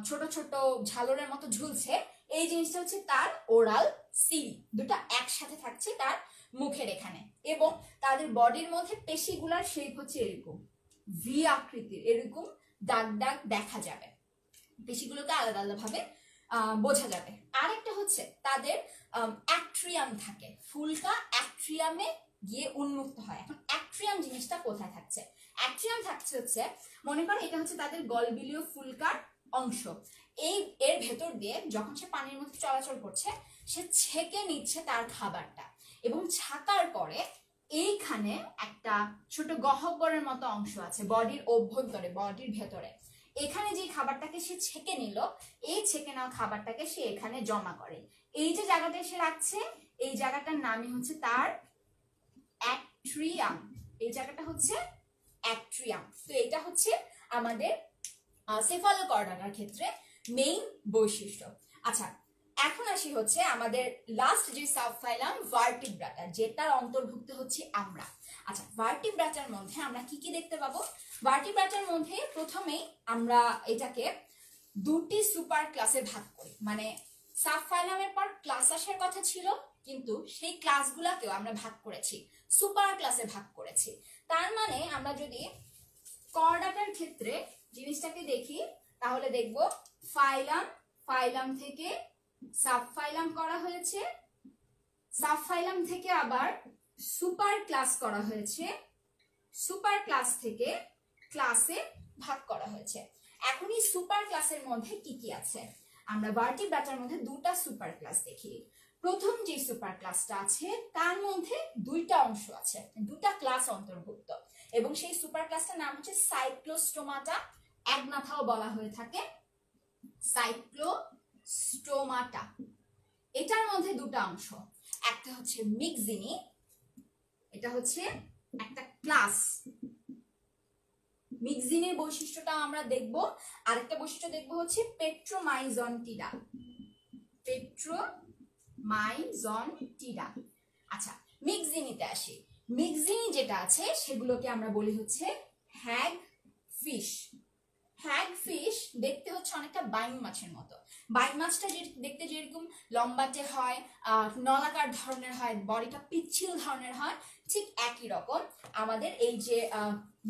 ছোট ছোট ঝালরের মতো ঝুলছে, এই জিনিসটা হচ্ছে তার ওরাল সিল। দুটো একসাথে থাকছে তার মুখের এখানে, এবং তাদের বডির মধ্যে পেশিগুলার শেপ হচ্ছে এরকম ভি আকৃতির, এরকম দাগ দাগ দেখা যাবে, পেশিগুলোকে আলাদা আলাদা ভাবে বোঝা যাবে। আরেকটা হচ্ছে তাদের অ্যাট্রিয়াম থাকে, ফুলকা অ্যাট্রিয়ামে গিয়ে উন্মুক্ত হয়। এখন অ্যাট্রিয়াম জিনিসটা কোথায় থাকছে? অ্যাট্রিয়াম থাকছে হচ্ছে, মনে করো এটা হচ্ছে তাদের গলবিলীয় ফুলকার অংশ। এর ভেতর দিয়ে যখন সে পানির মধ্যে চলাচল করছে, সে ছেঁকে নিচ্ছে তার খাবারটা, এবং ছাকার পরে এইখানে একটা ছোট গহ্বরের মতো অংশ আছে বডির অভ্যন্তরে, বডির ভেতরে। এখানে যে খাবারটাকে সে ছেঁকে নিল, এই ছেঁকে নেওয়া খাবারটাকে সে এখানে জমা করে। এই যে জায়গাটা সে রাখছে, এই জায়গাটার নামই হচ্ছে তার অ্যাট্রিয়াম। এই জায়গাটা হচ্ছে অ্যাট্রিয়াম। তো এটা হচ্ছে আমাদের সেফালোকর্ডাটার ক্ষেত্রে মেইন বৈশিষ্ট্য। আচ্ছা, এখন আসি হচ্ছে আমাদের লাস্ট যে সাবফাইলাম ভার্টিব্রাটা, যেটার অন্তর্ভুক্ত হচ্ছে আমরা। আচ্ছা, ভার্টিব্রাটার মধ্যে আমরা কি কি দেখতে পাবো? ভার্টিব্রাটার মধ্যে প্রথমেই আমরা এটাকে দুটি সুপার ক্লাসে ভাগ করি, মানে সাবফাইলামের পর ক্লাস আসার কথা ছিল, কিন্তু সেই ক্লাসগুলোকেও আমরা ভাগ করেছি, সুপার ক্লাসে ভাগ করেছি। তার মানে আমরা যদি কর্ডাটার ক্ষেত্রে জিনিসটাকে দেখি, তাহলে দেখব ফাইলাম, ফাইলাম থেকে সাবফাইলাম করা হয়েছে, সাবফাইলাম থেকে আবার সুপার ক্লাস করা হয়েছে, সুপার ক্লাস থেকে ক্লাসে ভাগ করা হয়েছে। এখন এই সুপার ক্লাসের মধ্যে কি কি আছে? আমরা ভার্টিব্রাটার মধ্যে দুটা সুপার ক্লাস দেখি। প্রথম যে সুপার ক্লাসটা আছে তার মধ্যে দুইটা অংশ আছে, দুটা ক্লাস অন্তর্ভুক্ত, এবং সেই সুপার ক্লাসটার নাম হচ্ছে সাইক্লোস্টোমাটা, অ্যাগনাথাও বলা হয়ে থাকে, সাইক্লোস্টোমাটা। এটার মধ্যে দুটো অংশ, একটা হচ্ছে মিক্সিনি, এটা হচ্ছে একটা ক্লাস, মিক্সিনের বৈশিষ্ট্যটা আমরা দেখব। আরেকটা বৈশিষ্ট্য দেখব হচ্ছে পেট্রোমাইজন্টিডা, পেট্রোমাইজন্টিডা। আচ্ছা, মিক্সিনিতে আসি। মিক্সিনি যেটা আছে সেগুলোকে আমরা বলি হচ্ছে হ্যাগ ফিশ। হ্যাগ ফিশ দেখতে হচ্ছে অনেকটা বাইং মাছের মতো। বাইং মাছটা যে দেখতে যেরকম লম্বাটে হয়, নলাকার ধরনের হয়, বডিটা পিচ্ছিল ধরনের হয়, ঠিক একই রকম আমাদের এই যে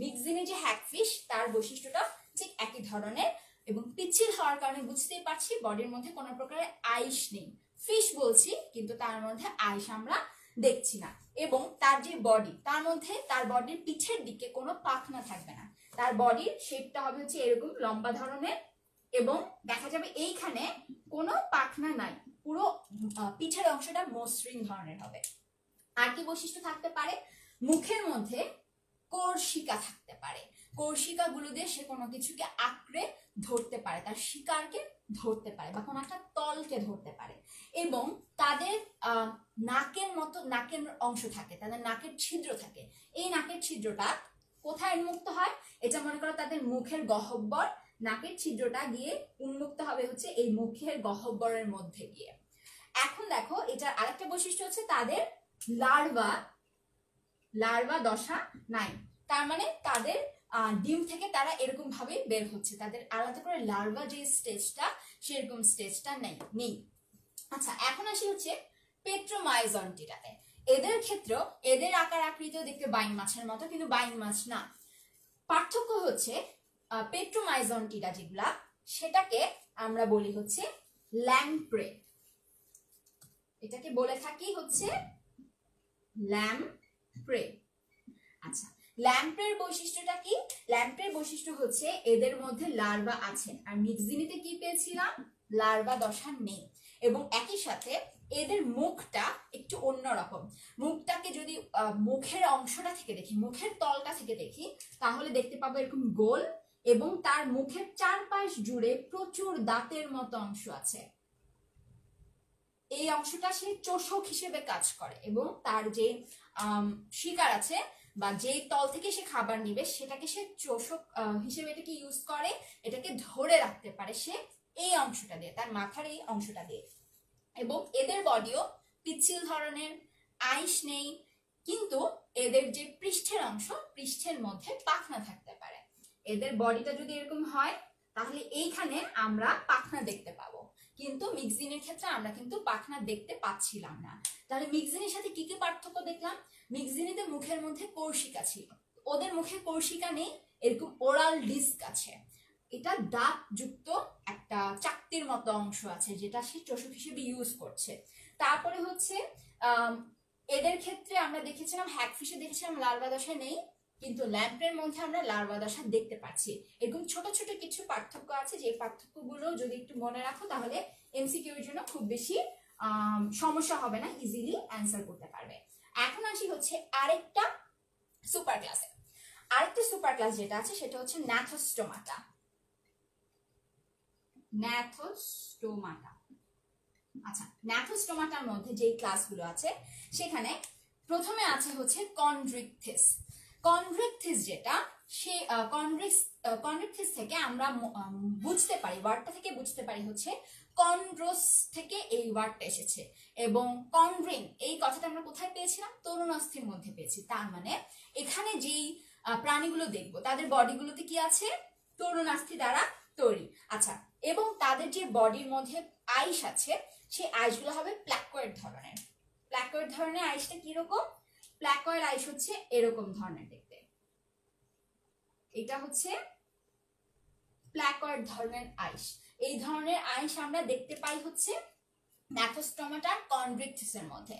মিক্সিনি যে হ্যাগ ফিশ, তার বৈশিষ্ট্যটা ঠিক একই ধরনের, এবং পিচ্ছিল হওয়ার কারণে বুঝতেই পারছি বডির মধ্যে কোনো প্রকারের আইস নেই। ফিশ বলছি কিন্তু তার মধ্যে আইস আমরা দেখছি না। এবং তার যে বডি, তার মধ্যে তার বডির পিঠের দিকে কোনো পাখনা থাকবে না, তার বডির শেপটা হবে হচ্ছে এরকম লম্বা ধরনের, এবং দেখা যাবে এইখানে কোনো পাখনা নাই, পুরো পিঠের অংশটা মসৃণ ধরনের হবে। আর কি বৈশিষ্ট্য থাকতে পারে? মুখের মধ্যে কোর্শিকা থাকতে পারে, কোর্শিকা গুলো দিয়ে সে কোনো কিছুকে আঁকড়ে ধরতে পারে, তার শিকারকে ধরতে পারে, বা কোনো একটা তলকে ধরতে পারে। এবং তাদের নাকের মতো, নাকের অংশ থাকে, তাদের নাকের ছিদ্র থাকে। এই নাকের ছিদ্রটা কোথায় উন্মুক্ত হয়? এটা মনে করো তাদের মুখের গহ্বর, নাকের ছিদ্রটা গিয়ে উন্মুক্ত হবে হচ্ছে এই মুখের গহ্বরের মধ্যে গিয়ে। এখন দেখো, এটার আরেকটা বৈশিষ্ট্য হচ্ছে তাদের লার্ভা, লার্ভা দশা নাই। তার মানে তাদের ডিম থেকে তারা এরকম ভাবে বের হচ্ছে, তাদের আলাদা করে লার্ভা যে স্টেজটা, সেরকম স্টেজটা নেই। আচ্ছা, এখন আসি হচ্ছে পেট্রোমাইজন্টিটাতে। এদের ক্ষেত্রে এদের আকার আকৃতিও দেখতে বাইং মাছের মতো, কিন্তু বাইং মাছ না। পার্থক্য হচ্ছে পেট্রোমাইজন্টিটা যেগুলা, সেটাকে আমরা বলি হচ্ছে ল্যাম্প্রে, এটাকে বলে থাকি হচ্ছে ল্যাম্প্রে। আচ্ছা, ল্যাম্প্রের বৈশিষ্ট্যটা কি? ল্যাম্প্রের বৈশিষ্ট্য হচ্ছে এদের মধ্যে লার্ভা আছে, আর মিক্সিনিতে কি পেয়েছিলাম? লার্ভা দশা নেই। এবং একই সাথে এদের মুখটা একটু অন্যরকম। মুখটাকে যদি মুখের অংশটা থেকে দেখি, মুখের তলটা থেকে দেখি, তাহলে দেখতে পাবো এরকম গোল, এবং তার মুখের চারপাশ জুড়ে প্রচুর দাঁতের মতো অংশ আছে। এই অংশটা সে চোষক হিসেবে কাজ করে, এবং তার যে শিকার আছে বা যেই তল থেকে সে খাবার নিবে, সেটাকে সে চোষক হিসেবে এটাকে ইউজ করে, এটাকে ধরে রাখতে পারে সে এই অংশটা দিয়ে, তার মাথার এই অংশটা দিয়ে। এবং এদের বডিও পিচ্ছিল ধরনের, আইস নেই, কিন্তু এদের যে পৃষ্ঠের অংশ, পৃষ্ঠের মধ্যে পাখনা থাকতে পারে। এদের বডিটা যদি এরকম হয় তাহলে এইখানে আমরা পাখনা দেখতে পাবো, কিন্তু মিক্সিনের ক্ষেত্রে আমরা কিন্তু পাখনা দেখতে পাচ্ছিলাম না। তাহলে মিক্সিনের সাথে কি কি পার্থক্য দেখলাম? মিক্সিনিতে মুখের মধ্যে কৌশিকা ছিল, ওদের মুখে কৌশিকা নেই, এরকম ওরাল ডিস্ক আছে। এটা দাঁত যুক্ত একটা চাকতির মতো অংশ আছে যেটা সে চোষক হিসেবে ইউজ করছে। তারপরে হচ্ছে এদের ক্ষেত্রে আমরা দেখেছিলাম হ্যাগফিশে দেখেছিলাম লার্ভা দশা নেই, কিন্তু ল্যাম্প্রের মধ্যে আমরা লার্ভা দশা দেখতে পাচ্ছি। এরকম ছোট ছোট কিছু পার্থক্য আছে, যে পার্থক্যগুলো যদি একটু মনে রাখো তাহলে এমসিকিউ এর জন্য খুব বেশি সমস্যা হবে না, ইজিলি অ্যান্সার করতে পারবে। এখন আসি হচ্ছে আরেকটা সুপার ক্লাসে। আরেকটা সুপার ক্লাস যেটা আছে সেটা হচ্ছে ন্যাথোস্টোমাটা। ন্যাথোস্টোমাটা, আচ্ছা, ন্যাথোস্টোমাটার মধ্যে যেই ক্লাসগুলো আছে সেখানে প্রথমে আছে হচ্ছে কন্ড্রিকথিস। কন্ড্রিকথিস যেটা, সে কন্ড্রিকথিস থেকে আমরা বুঝতে পারি, ওয়ার্ডটা থেকে বুঝতে পারি হচ্ছে কন্ড্রোস থেকে এই ওয়ার্ডটা এসেছে, এবং কন্ড্রিং এই কথাটা আমরা কোথায় পেয়েছিলাম? তরুণাস্থির মধ্যে পেয়েছি। তার মানে এখানে যেই প্রাণীগুলো দেখবো তাদের বডিগুলোতে কি আছে? তরুণাস্থি দ্বারা তৈরি। আচ্ছা, এবং তাদের যে বডির মধ্যে আইস আছে সেই আইসগুলো হবে প্ল্যাকয়েড ধরনের। প্ল্যাকয়েড ধরনের আইসটা কিরকম? প্ল্যাকয়েড আইস হচ্ছে এরকম ধরনের দেখতে, এটা হচ্ছে প্ল্যাকয়েড ধরনের আইস। এই ধরনের আইস আমরা দেখতে পাই হচ্ছে ন্যাথোস্টোমাটা কন্ড্রিকথিসের মধ্যে।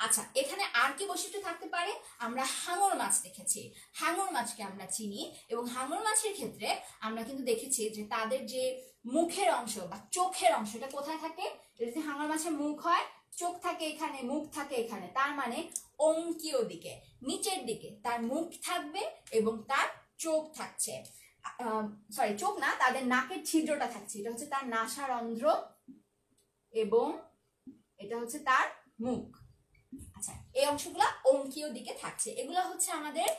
আচ্ছা, এখানে আর কি বৈশিষ্ট্য থাকতে পারে? আমরা হাঙর মাছ দেখেছি, হাঙর মাছকে আমরা চিনি, এবং হাঙর মাছের ক্ষেত্রে আমরা কিন্তু দেখেছি যে তাদের যে মুখের অংশ বা চোখের অংশ, এটা কোথায় থাকে? যদি হাঙর মাছের মুখ হয়, চোখ থাকে এখানে, মুখ থাকে এখানে, তার মানে অঙ্কীয় দিকে, নিচের দিকে তার মুখ থাকবে এবং তার চোখ থাকছে, সরি চোখ না, তাদের নাকের ছিদ্রটা থাকছে, এটা হচ্ছে তার নাসারন্ধ্র এবং এটা হচ্ছে তার মুখ। আচ্ছা, এই অংশগুলা অঙ্কীয় দিকে থাকছে। এগুলো হচ্ছে আমাদের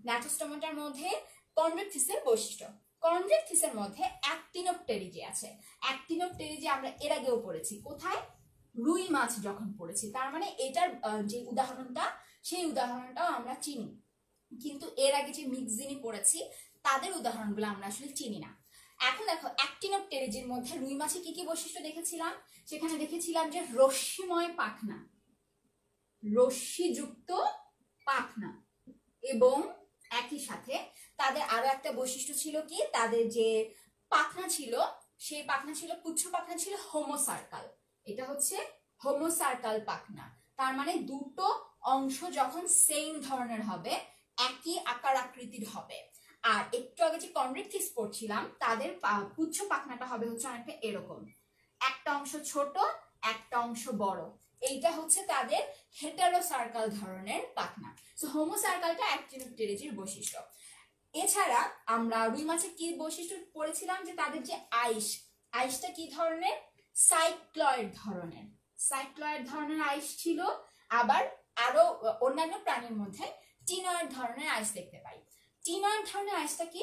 ন্যাথোস্টোমাটার মধ্যে কন্ড্রিকথিসের বৈশিষ্ট্য। কন্ড্রিকথিসের মধ্যে অ্যাক্টিনোপটেরিজি আছে। অ্যাক্টিনোপটেরিজি আমরা এর আগেও পড়েছি, কোথায়? রুই মাছ যখন পড়েছি। তার মানে এটার যে উদাহরণটা, সেই উদাহরণটাও আমরা চিনি, কিন্তু এর আগে যে মিক্সিনি পড়েছি তাদের উদাহরণগুলো আমরা আসলে চিনি না। এখন দেখো, অ্যাক্টিনোপটেরিজির মধ্যে রুই মাছে কি কি বৈশিষ্ট্য দেখেছিলাম? সেখানে দেখেছিলাম যে রশ্মিময় পাখনা, রশ্মিযুক্ত পাখনা, এবং একই সাথে তাদের আরো একটা বৈশিষ্ট্য ছিল কি? তাদের যে পাখনা ছিল সেই পাখনা ছিল, পুচ্ছ পাখনা ছিল হোমোসার্কাল। এটা হচ্ছে হোমোসার্কাল পাখনা। তার মানে দুটো অংশ যখন সেম ধরনের হবে, একই আকার আকৃতির হবে। আর একটু আগে যে কন্ড্রিকথিস পড়ছিলাম তাদের পুচ্ছ পাখনাটা হবে হচ্ছে অনেকটা এরকম, একটা অংশ ছোট একটা অংশ বড়। এইটা হচ্ছে তাদের হেটারোসার্কাল ধরনের পাখনা। সো হোমোসার্কালটা অ্যাক্টিনোপটেরিজির বৈশিষ্ট্য। এছাড়া আমরা রুই মাছের কি বৈশিষ্ট্য পড়েছিলাম? যে তাদের যে আইসটা কি ধরনের? সাইক্লয়েড ধরনের। সাইক্লয়েড ধরনের আইস ছিল। আবার আরো অন্যান্য প্রাণীর মধ্যে টিনয়েড ধরনের আইস দেখতে পাই। টিনয়েড ধরনের আইসটা কি?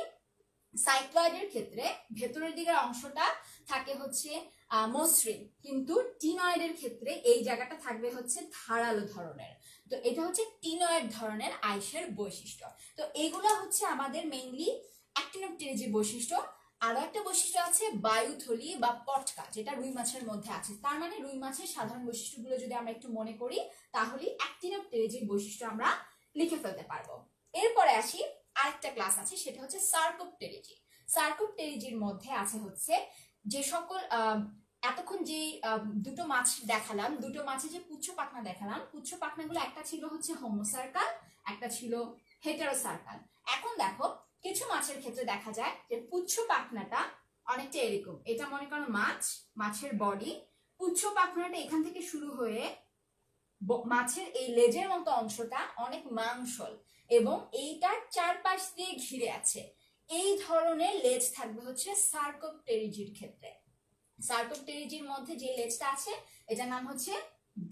সাইক্লয়েডের ক্ষেত্রে ভেতরের দিকের অংশটা থাকে হচ্ছে মসৃণ, কিন্তু টিনয়েডের ক্ষেত্রে এই জায়গাটা থাকবে হচ্ছে ধারালো ধরনের। তো এটা হচ্ছে টিনয়েড ধরনের আইসের বৈশিষ্ট্য। তো এগুলো হচ্ছে আমাদের মেইনলি অ্যাক্টিনোপটেরিজির বৈশিষ্ট্য। আরো একটা বৈশিষ্ট্য আছে বায়ুথলি বা পটকা, যেটা রুই মাছের মধ্যে আছে। তার মানে রুই মাছের সাধারণ বৈশিষ্ট্যগুলো যদি আমরা একটু মনে করি তাহলে অ্যাক্টিনোপটেরিজির বৈশিষ্ট্য আমরা লিখে ফেলতে পারবো। এরপরে আসি, আরেকটা ক্লাস আছে সেটা হচ্ছে সার্কোপটেরিজি। সার্কোপটেরিজির মধ্যে আছে হচ্ছে যে সকল এতক্ষণ যে দুটো মাছ দেখালাম, দুটো মাছে যে পুচ্ছ পাখনা দেখালাম, পুচ্ছ পাখনাগুলো একটা ছিল হচ্ছে হোমোসার্কাল, একটা ছিল হেটারোসার্কাল। এখন দেখো, কিছু মাছের ক্ষেত্রে দেখা যায় যে পুচ্ছ পাখনাটা অনেকটা এরকম, এটা মনে করো মাছ, মাছের বডি, পুচ্ছ পাখনাটা এখান থেকে শুরু হয়ে মাছের এই লেজের মতো অংশটা অনেক মাংসল এবং এইটার চারপাশ দিয়ে ঘিরে আছে। এই ধরনের লেজ থাকবে হচ্ছে সার্কোপটেরিজির ক্ষেত্রে। সার্কোপটেরিজির মধ্যে যে লেজটা আছে এটার নাম হচ্ছে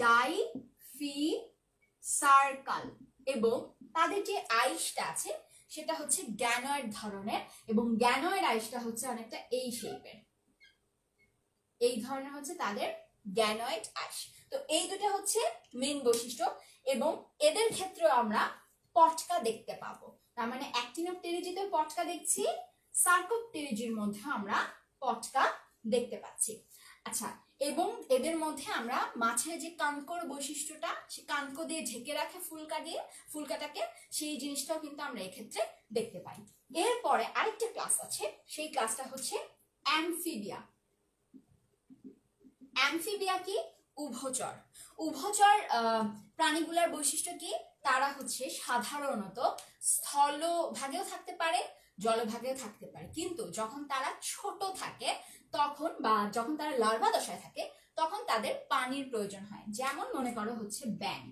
ডাইফিসার্কাল, এবং তাদের যে আইসটা আছে সেটা হচ্ছে গ্যানয়েড ধরনের, এবং গ্যানয়েড আইসটা হচ্ছে অনেকটা এই শেপের, এই ধরনের হচ্ছে তাদের গ্যানয়েড আঁশ। তো এই দুটো হচ্ছে মেইন বৈশিষ্ট্য, এবং এদের ক্ষেত্রেও আমরা পটকা দেখতে পাবো। তার মানে অ্যাক্টিনোপটেরিজিতে পটকা দেখছি, সার্কোপটেরিজির মধ্যে আমরা পটকা দেখতে পাচ্ছি। আচ্ছা, এবং এদের মধ্যে আমরা মাছের যে কানকর বৈশিষ্ট্যটা, সে কানকো দিয়ে ঢেকে রাখে ফুলকাটাকে, সেই জিনিসটাও কিন্তু আমরা এক্ষেত্রে দেখতে পাই। এরপরে আরেকটা ক্লাস আছে, সেই ক্লাসটা হচ্ছে অ্যামফিবিয়া। অ্যামফিবিয়া কি? উভচর। উভচর প্রাণীগুলোর বৈশিষ্ট্য কি? তারা হচ্ছে সাধারণত স্থলভাগেও থাকতে পারে, জলভাগেও থাকতে পারে, কিন্তু যখন তারা ছোট থাকে তখন, বা যখন তারা লার্ভা দশায় থাকে, তখন তাদের পানির প্রয়োজন হয়। যেমন মনে করো হচ্ছে ব্যাঙ।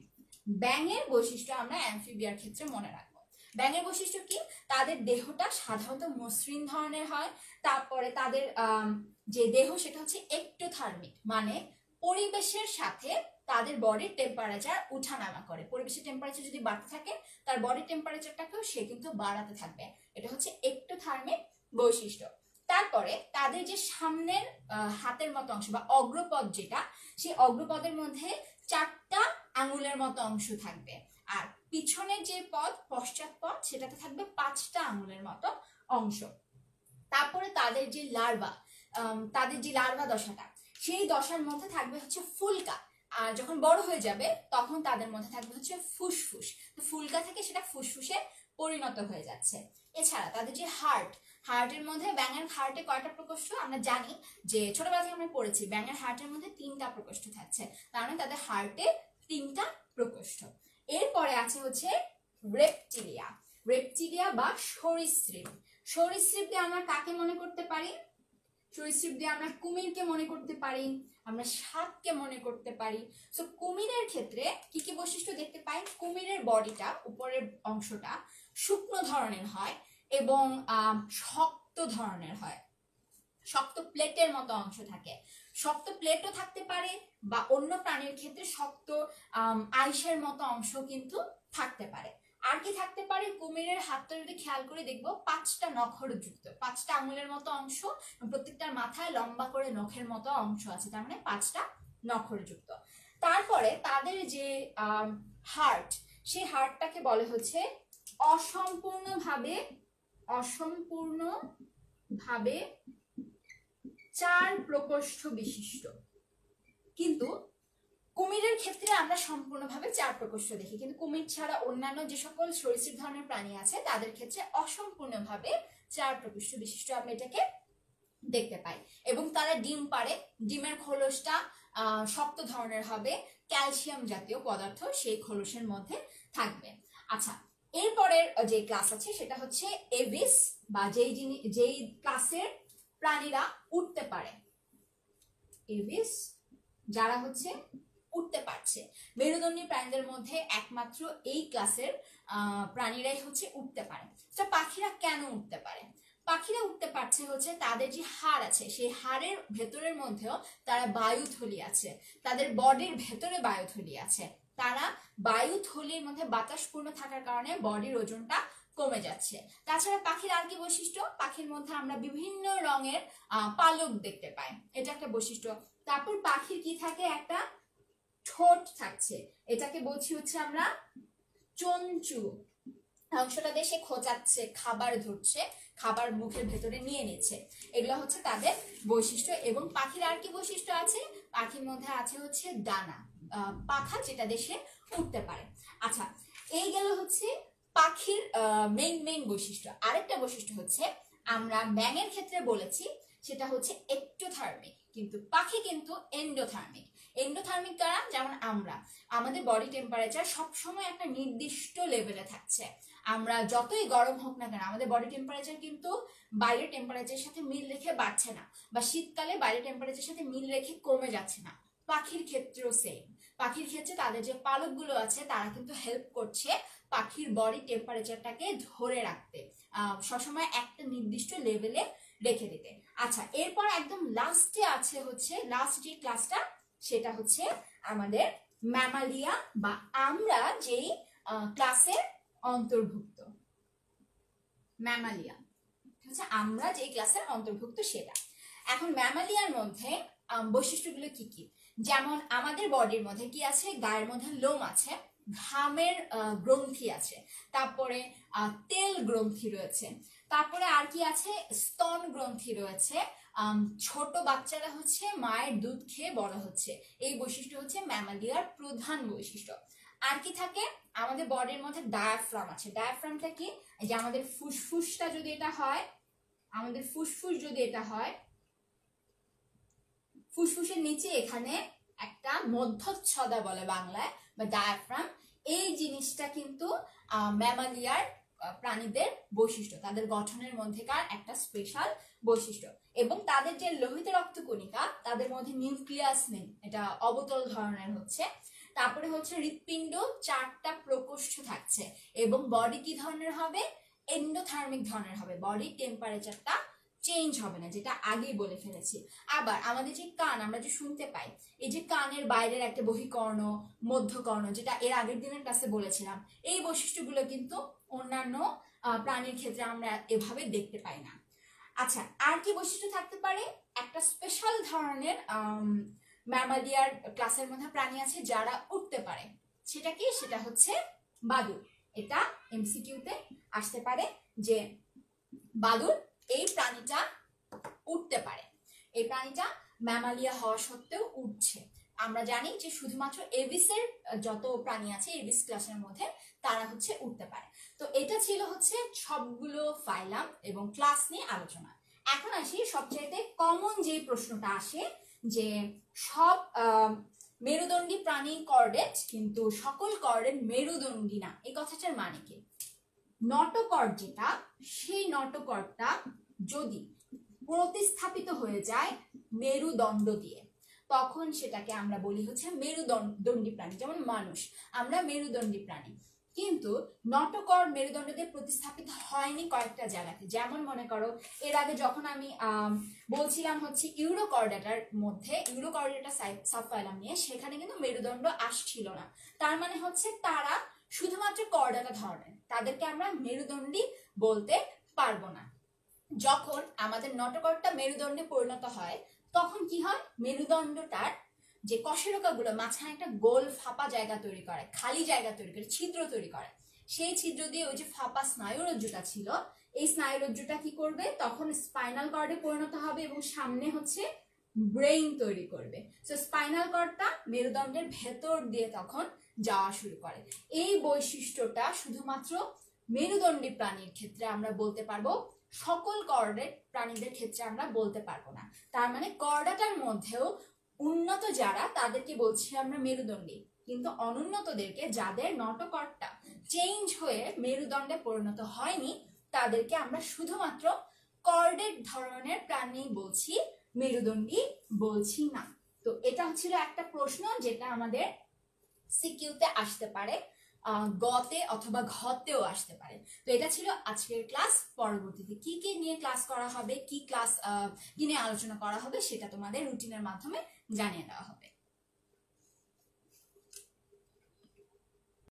ব্যাঙের বৈশিষ্ট্য আমরা অ্যামফিবিয়ার ক্ষেত্রে মনে রাখবো। ব্যাঙের বৈশিষ্ট্য কি? তাদের দেহটা সাধারণত মসৃণ ধরনের হয়। তারপরে তাদের যে দেহ সেটা হচ্ছে এক্টোথার্মিক, মানে পরিবেশের সাথে তাদের বডির টেম্পারেচার উঠানামা করে। পরিবেশের টেম্পারেচার যদি বাড়তে থাকে, তার বডির টেম্পারেচারটাকেও সে কিন্তু বাড়াতে থাকবে। এটা হচ্ছে এক্টোথার্মিক বৈশিষ্ট্য। তারপরে তাদের যে সামনের হাতের মতো অংশ বা অগ্রপদ যেটা, সেই অগ্রপদের মধ্যে 4টা আঙুলের মতো অংশ থাকবে, আর পিছনের যে পদ, পশ্চাৎপদ, সেটাতে থাকবে 5টা আঙুলের মতো অংশ। তারপরে তাদের যে লার্ভা দশাটা, সেই দশার মধ্যে থাকবে হচ্ছে ফুলকা, আর যখন বড় হয়ে যাবে তখন তাদের মধ্যে থাকবে হচ্ছে ফুসফুস। তো ফুলকা থেকে সেটা ফুসফুসে পরিণত হয়ে যাচ্ছে। এছাড়া তাদের যে হার্টের মধ্যে, ব্যাঙের হার্টে কয়টা প্রকোষ্ঠ আমরা জানি, যে ছোটবেলা থেকে আমরা পড়েছি ব্যাঙের হার্টের মধ্যে 3টা প্রকোষ্ঠ থাকছে, তার মানে তাদের হার্টে 3টা প্রকোষ্ঠ। এরপরে আছে হচ্ছে রেপটিলিয়া বা সরীসৃপ। সরীসৃপ দিয়ে আমরা কাকে মনে করতে পারি? সরীসৃপ দিয়ে আমরা কুমিরকে মনে করতে পারি, আমরা সাপকে মনে করতে পারি। সো কুমিরের ক্ষেত্রে কি কি বৈশিষ্ট্য দেখতে পাই? কুমিরের বডিটা, উপরের অংশটা শুকনো ধরনের হয় এবং শক্ত ধরনের হয়, শক্ত প্লেটের মতো অংশ থাকে। শক্ত প্লেটও থাকতে পারে, বা অন্য প্রাণীর ক্ষেত্রে শক্ত আইসের মতো অংশ কিন্তু থাকতে পারে। আর কি থাকতে পারে? কুমিরের হাতটা যদি খেয়াল করে দেখবো 5টা নখরযুক্ত, 5টা আঙুলের মতো অংশ, প্রত্যেকটার মাথায় লম্বা করে নখের মতো অংশ আছে, তার মানে 5টা নখরযুক্ত। তারপরে তাদের যে হার্ট, সেই হার্টটাকে বলে হচ্ছে অসম্পূর্ণভাবে 4 প্রকোষ্ঠ বিশিষ্ট। কিন্তু কুমিরের ক্ষেত্রে আমরা সম্পূর্ণভাবে 4 প্রকোষ্ঠ দেখি, কিন্তু কুমির ছাড়া অন্যান্য যে সকল সরীসৃপ ধরনের প্রাণী আছে তাদের ক্ষেত্রে অসম্পূর্ণভাবে 4 প্রকোষ্ঠ বিশিষ্ট আমরা এটাকে দেখতে পাই। এবং তারা ডিম পাড়ে, ডিমের খোলসটা শক্ত ধরনের হবে, ক্যালসিয়াম জাতীয় পদার্থ সেই খোলসের মধ্যে থাকবে। আচ্ছা, এরপরের যে ক্লাস আছে সেটা হচ্ছে এভিস, বা যেই ক্লাসের প্রাণীরা উঠতে পারে। এভিস, যারা হচ্ছে উঠতে পারছে। মেরুদণ্ডী প্রাণীদের মধ্যে একমাত্র এই ক্লাসের প্রাণীরাই হচ্ছে উঠতে পারে। তো পাখিরা কেন উঠতে পারে? পাখিরা উঠতে পারছে হচ্ছে তাদের যে হাড় আছে, সেই হাড়ের ভেতরের মধ্যেও তারা বায়ুথলি আছে, তাদের বডির ভেতরে বায়ুথলি আছে। তারা বায়ুথলির মধ্যে বাতাস পূর্ণ থাকার কারণে বডির ওজনটা কমে যাচ্ছে। তাছাড়া পাখির আর কি বৈশিষ্ট্য? পাখির মধ্যে আমরা বিভিন্ন রঙের পালক দেখতে পাই, এটা একটা বৈশিষ্ট্য। তারপর পাখির কি থাকে? একটা ঠোঁট থাকছে, এটাকে বলছি হচ্ছে আমরা চঞ্চু। অংশটা দিয়ে সে খোঁচাচ্ছে, খাবার ধরছে, খাবার মুখের ভেতরে নিয়ে নিচ্ছে। এগুলো হচ্ছে তাদের বৈশিষ্ট্য। এবং পাখির আর কি বৈশিষ্ট্য আছে? পাখির মধ্যে আছে হচ্ছে ডানা, পাখা, যেটা দিয়ে সে উঠতে পারে। আচ্ছা, এই গেল হচ্ছে পাখির মেইন বৈশিষ্ট্য। আরেকটা বৈশিষ্ট্য হচ্ছে, আমরা ব্যাঙের ক্ষেত্রে বলেছি সেটা হচ্ছে এক্টোথার্মিক, কিন্তু পাখি কিন্তু এন্ডোথার্মিক। এন্ডোথার্মিক কারা? যেমন আমরা, আমাদের বডি টেম্পারেচার সবসময় একটা নির্দিষ্ট লেভেলে থাকছে। আমরা যতই গরম হোক না কেন, আমাদের বডি টেম্পারেচার কিন্তু বাইরের টেম্পারেচারের সাথে মিল রেখে বাড়ছে না, বা শীতকালে বাইরের টেম্পারেচারের সাথে মিল রেখে কমে যাচ্ছে না। পাখির ক্ষেত্রেও সেম। পাখির ক্ষেত্রে তাদের যে পালকগুলো আছে তারা কিন্তু হেল্প করছে পাখির বডি টেম্পারেচারটাকে ধরে রাখতে, সবসময় একটা নির্দিষ্ট লেভেলে রেখে দিতে। আচ্ছা, এরপর একদম লাস্টে আছে হচ্ছে, লাস্ট যে ক্লাসটা সেটা হচ্ছে আমাদের ম্যামালিয়া, বা আমরা যেই ক্লাসের অন্তর্ভুক্ত। ম্যামালিয়া হচ্ছে আমরা যেই ক্লাসের অন্তর্ভুক্ত সেটা। এখন ম্যামালিয়ার মধ্যে বৈশিষ্ট্যগুলো কি কি? যেমন আমাদের বডির মধ্যে কি আছে, গায়ের মধ্যে লোম আছে, ঘামের গ্রন্থি আছে, তারপরে তেল গ্রন্থি রয়েছে, তারপরে আর কি আছে, স্তন গ্রন্থি রয়েছে। ছোট বাচ্চারা হচ্ছে মায়ের দুধ খেয়ে বড় হচ্ছে, এই বৈশিষ্ট্য হচ্ছে ম্যামালিয়ার প্রধান বৈশিষ্ট্য। আর কি থাকে, আমাদের বডির মধ্যে ডায়াফ্রাম আছে। ডায়াফ্রামটা কি, যে আমাদের ফুসফুসটা যদি এটা হয়, আমাদের ফুসফুস যদি এটা হয়, ফুসফুসের নিচে এখানে একটা মধ্যচ্ছদা বলে বাংলায়, বা ডায়াফ্রাম। এই জিনিসটা কিন্তু ম্যামালিয়ার প্রাণীদের বৈশিষ্ট্য, তাদের গঠনের মধ্যেকার একটা স্পেশাল বৈশিষ্ট্য। এবং তাদের যে লোহিত রক্তকণিকা, তাদের মধ্যে নিউক্লিয়াস নেই, এটা অবতল ধরনের হচ্ছে। তারপরে হচ্ছে হৃৎপিণ্ড 4টা প্রকোষ্ঠ থাকছে, এবং বডি কি ধরনের হবে, এন্ডোথার্মিক ধরনের হবে। বডি টেম্পারেচারটা চেঞ্জ হবে না, যেটা আগেই বলে ফেলেছি। আবার আমাদের যে কান, আমরা যে শুনতে পাই, এই যে কানের বাইরের একটা বহিকর্ণ, মধ্যকর্ণ, যেটা এর আগের দিনের ক্লাসে বলেছিলাম, এই বৈশিষ্ট্যগুলো কিন্তু অন্যান্য প্রাণীর ক্ষেত্রে আমরা এভাবে দেখতে পাই না। আচ্ছা, আর কি বৈশিষ্ট্য থাকতে পারে, একটা স্পেশাল ধরনের ম্যামালিয়ার ক্লাসের মধ্যে প্রাণী আছে যারা উঠতে পারে। সেটা কি, সেটা হচ্ছে বাদুড়। এটা এমসিকিউতে আসতে পারে যে বাদুড়, এই প্রাণীটা উঠতে পারে। এই প্রাণীটা ম্যামালিয়া হওয়া সত্ত্বেও উঠছে। আমরা জানি যে শুধুমাত্র এভিসের যত প্রাণী আছে এভিস ক্লাসের মধ্যে, তারা হচ্ছে উঠতে পারে। তো এটা ছিল হচ্ছে সবগুলো ফাইলাম এবং ক্লাস নিয়ে আলোচনা। এখন আসি সবচাইতে কমন যে প্রশ্নটা আসে, যে সব মেরুদণ্ডী প্রাণী কর্ডেট, কিন্তু সকল কর্ডেট মেরুদণ্ডী না। এই কথাটার মানে কি, নটোকর্ড যেটা, সেই নটোকর্ডটা যদি প্রতিস্থাপিত হয়ে যায় মেরুদণ্ড দিয়ে, তখন সেটাকে আমরা বলি হচ্ছে মেরুদণ্ডী প্রাণী। যেমন মানুষ, আমরা মেরুদণ্ডী প্রাণী, কিন্তু নটোকর্ড মেরুদণ্ড দিয়ে প্রতিস্থাপিত হয়নি কয়েকটা জায়গাতে। যেমন মনে করো, এর আগে যখন আমি বলছিলাম হচ্ছে ইউরোকর্ডাটার মধ্যে, ইউরোকর্ডাটা সাবফাইলাম নিয়ে, সেখানে কিন্তু মেরুদণ্ড আসছিল না। তার মানে হচ্ছে তারা শুধুমাত্র কর্ডাটা ধরনের, তাদেরকে আমরা মেরুদণ্ডী বলতে পারবো না। যখন আমাদের নটোকর্ডটা মেরুদণ্ডে পরিণত হয়, তখন কি হয়, মেরুদণ্ডটার যে কশেরুকাগুলো মাঝখানে একটা গোল ফাঁপা জায়গা তৈরি করে, খালি জায়গা তৈরি করে, ছিদ্র তৈরি করে। সেই ছিদ্র দিয়ে ওই যে ফাঁপা স্নায়ুরজ্জুটা ছিল, এই স্নায়ুরজ্জুটা কি করবে, তখন স্পাইনাল কর্ডে পরিণত হবে এবং সামনে হচ্ছে ব্রেইন তৈরি করবে। সো স্পাইনাল কর্ডটা মেরুদণ্ডের ভেতর দিয়ে তখন যাওয়া শুরু করে। এই বৈশিষ্ট্যটা শুধুমাত্র মেরুদণ্ডী প্রাণীর ক্ষেত্রে আমরা বলতে পারবো, সকল কর্ডেট প্রাণীদের ক্ষেত্রে আমরা বলতে পারবো না। তার মানে কর্ডাটার মধ্যেও উন্নত যারা, তাদেরকে বলছি আমরা মেরুদণ্ডী, কিন্তু অনুন্নতদেরকে, যাদের নটোকর্ডটা চেঞ্জ হয়ে মেরুদণ্ডে পরিণত হয়নি, তাদেরকে আমরা শুধুমাত্র কর্ডেট ধরনের প্রাণী বলছি, মেরুদণ্ডী বলছি না। তো এটা হচ্ছিল একটা প্রশ্ন যেটা আমাদের সিকিউতে আসতে পারে, গতে অথবা ঘতেও আসতে পারে। তো এটা ছিল আজকের ক্লাস। পরবর্তীতে কি কি নিয়ে ক্লাস করা হবে, কি নিয়ে আলোচনা করা হবে, সেটা তোমাদের রুটিনের মাধ্যমে জানিয়ে দেওয়া হবে।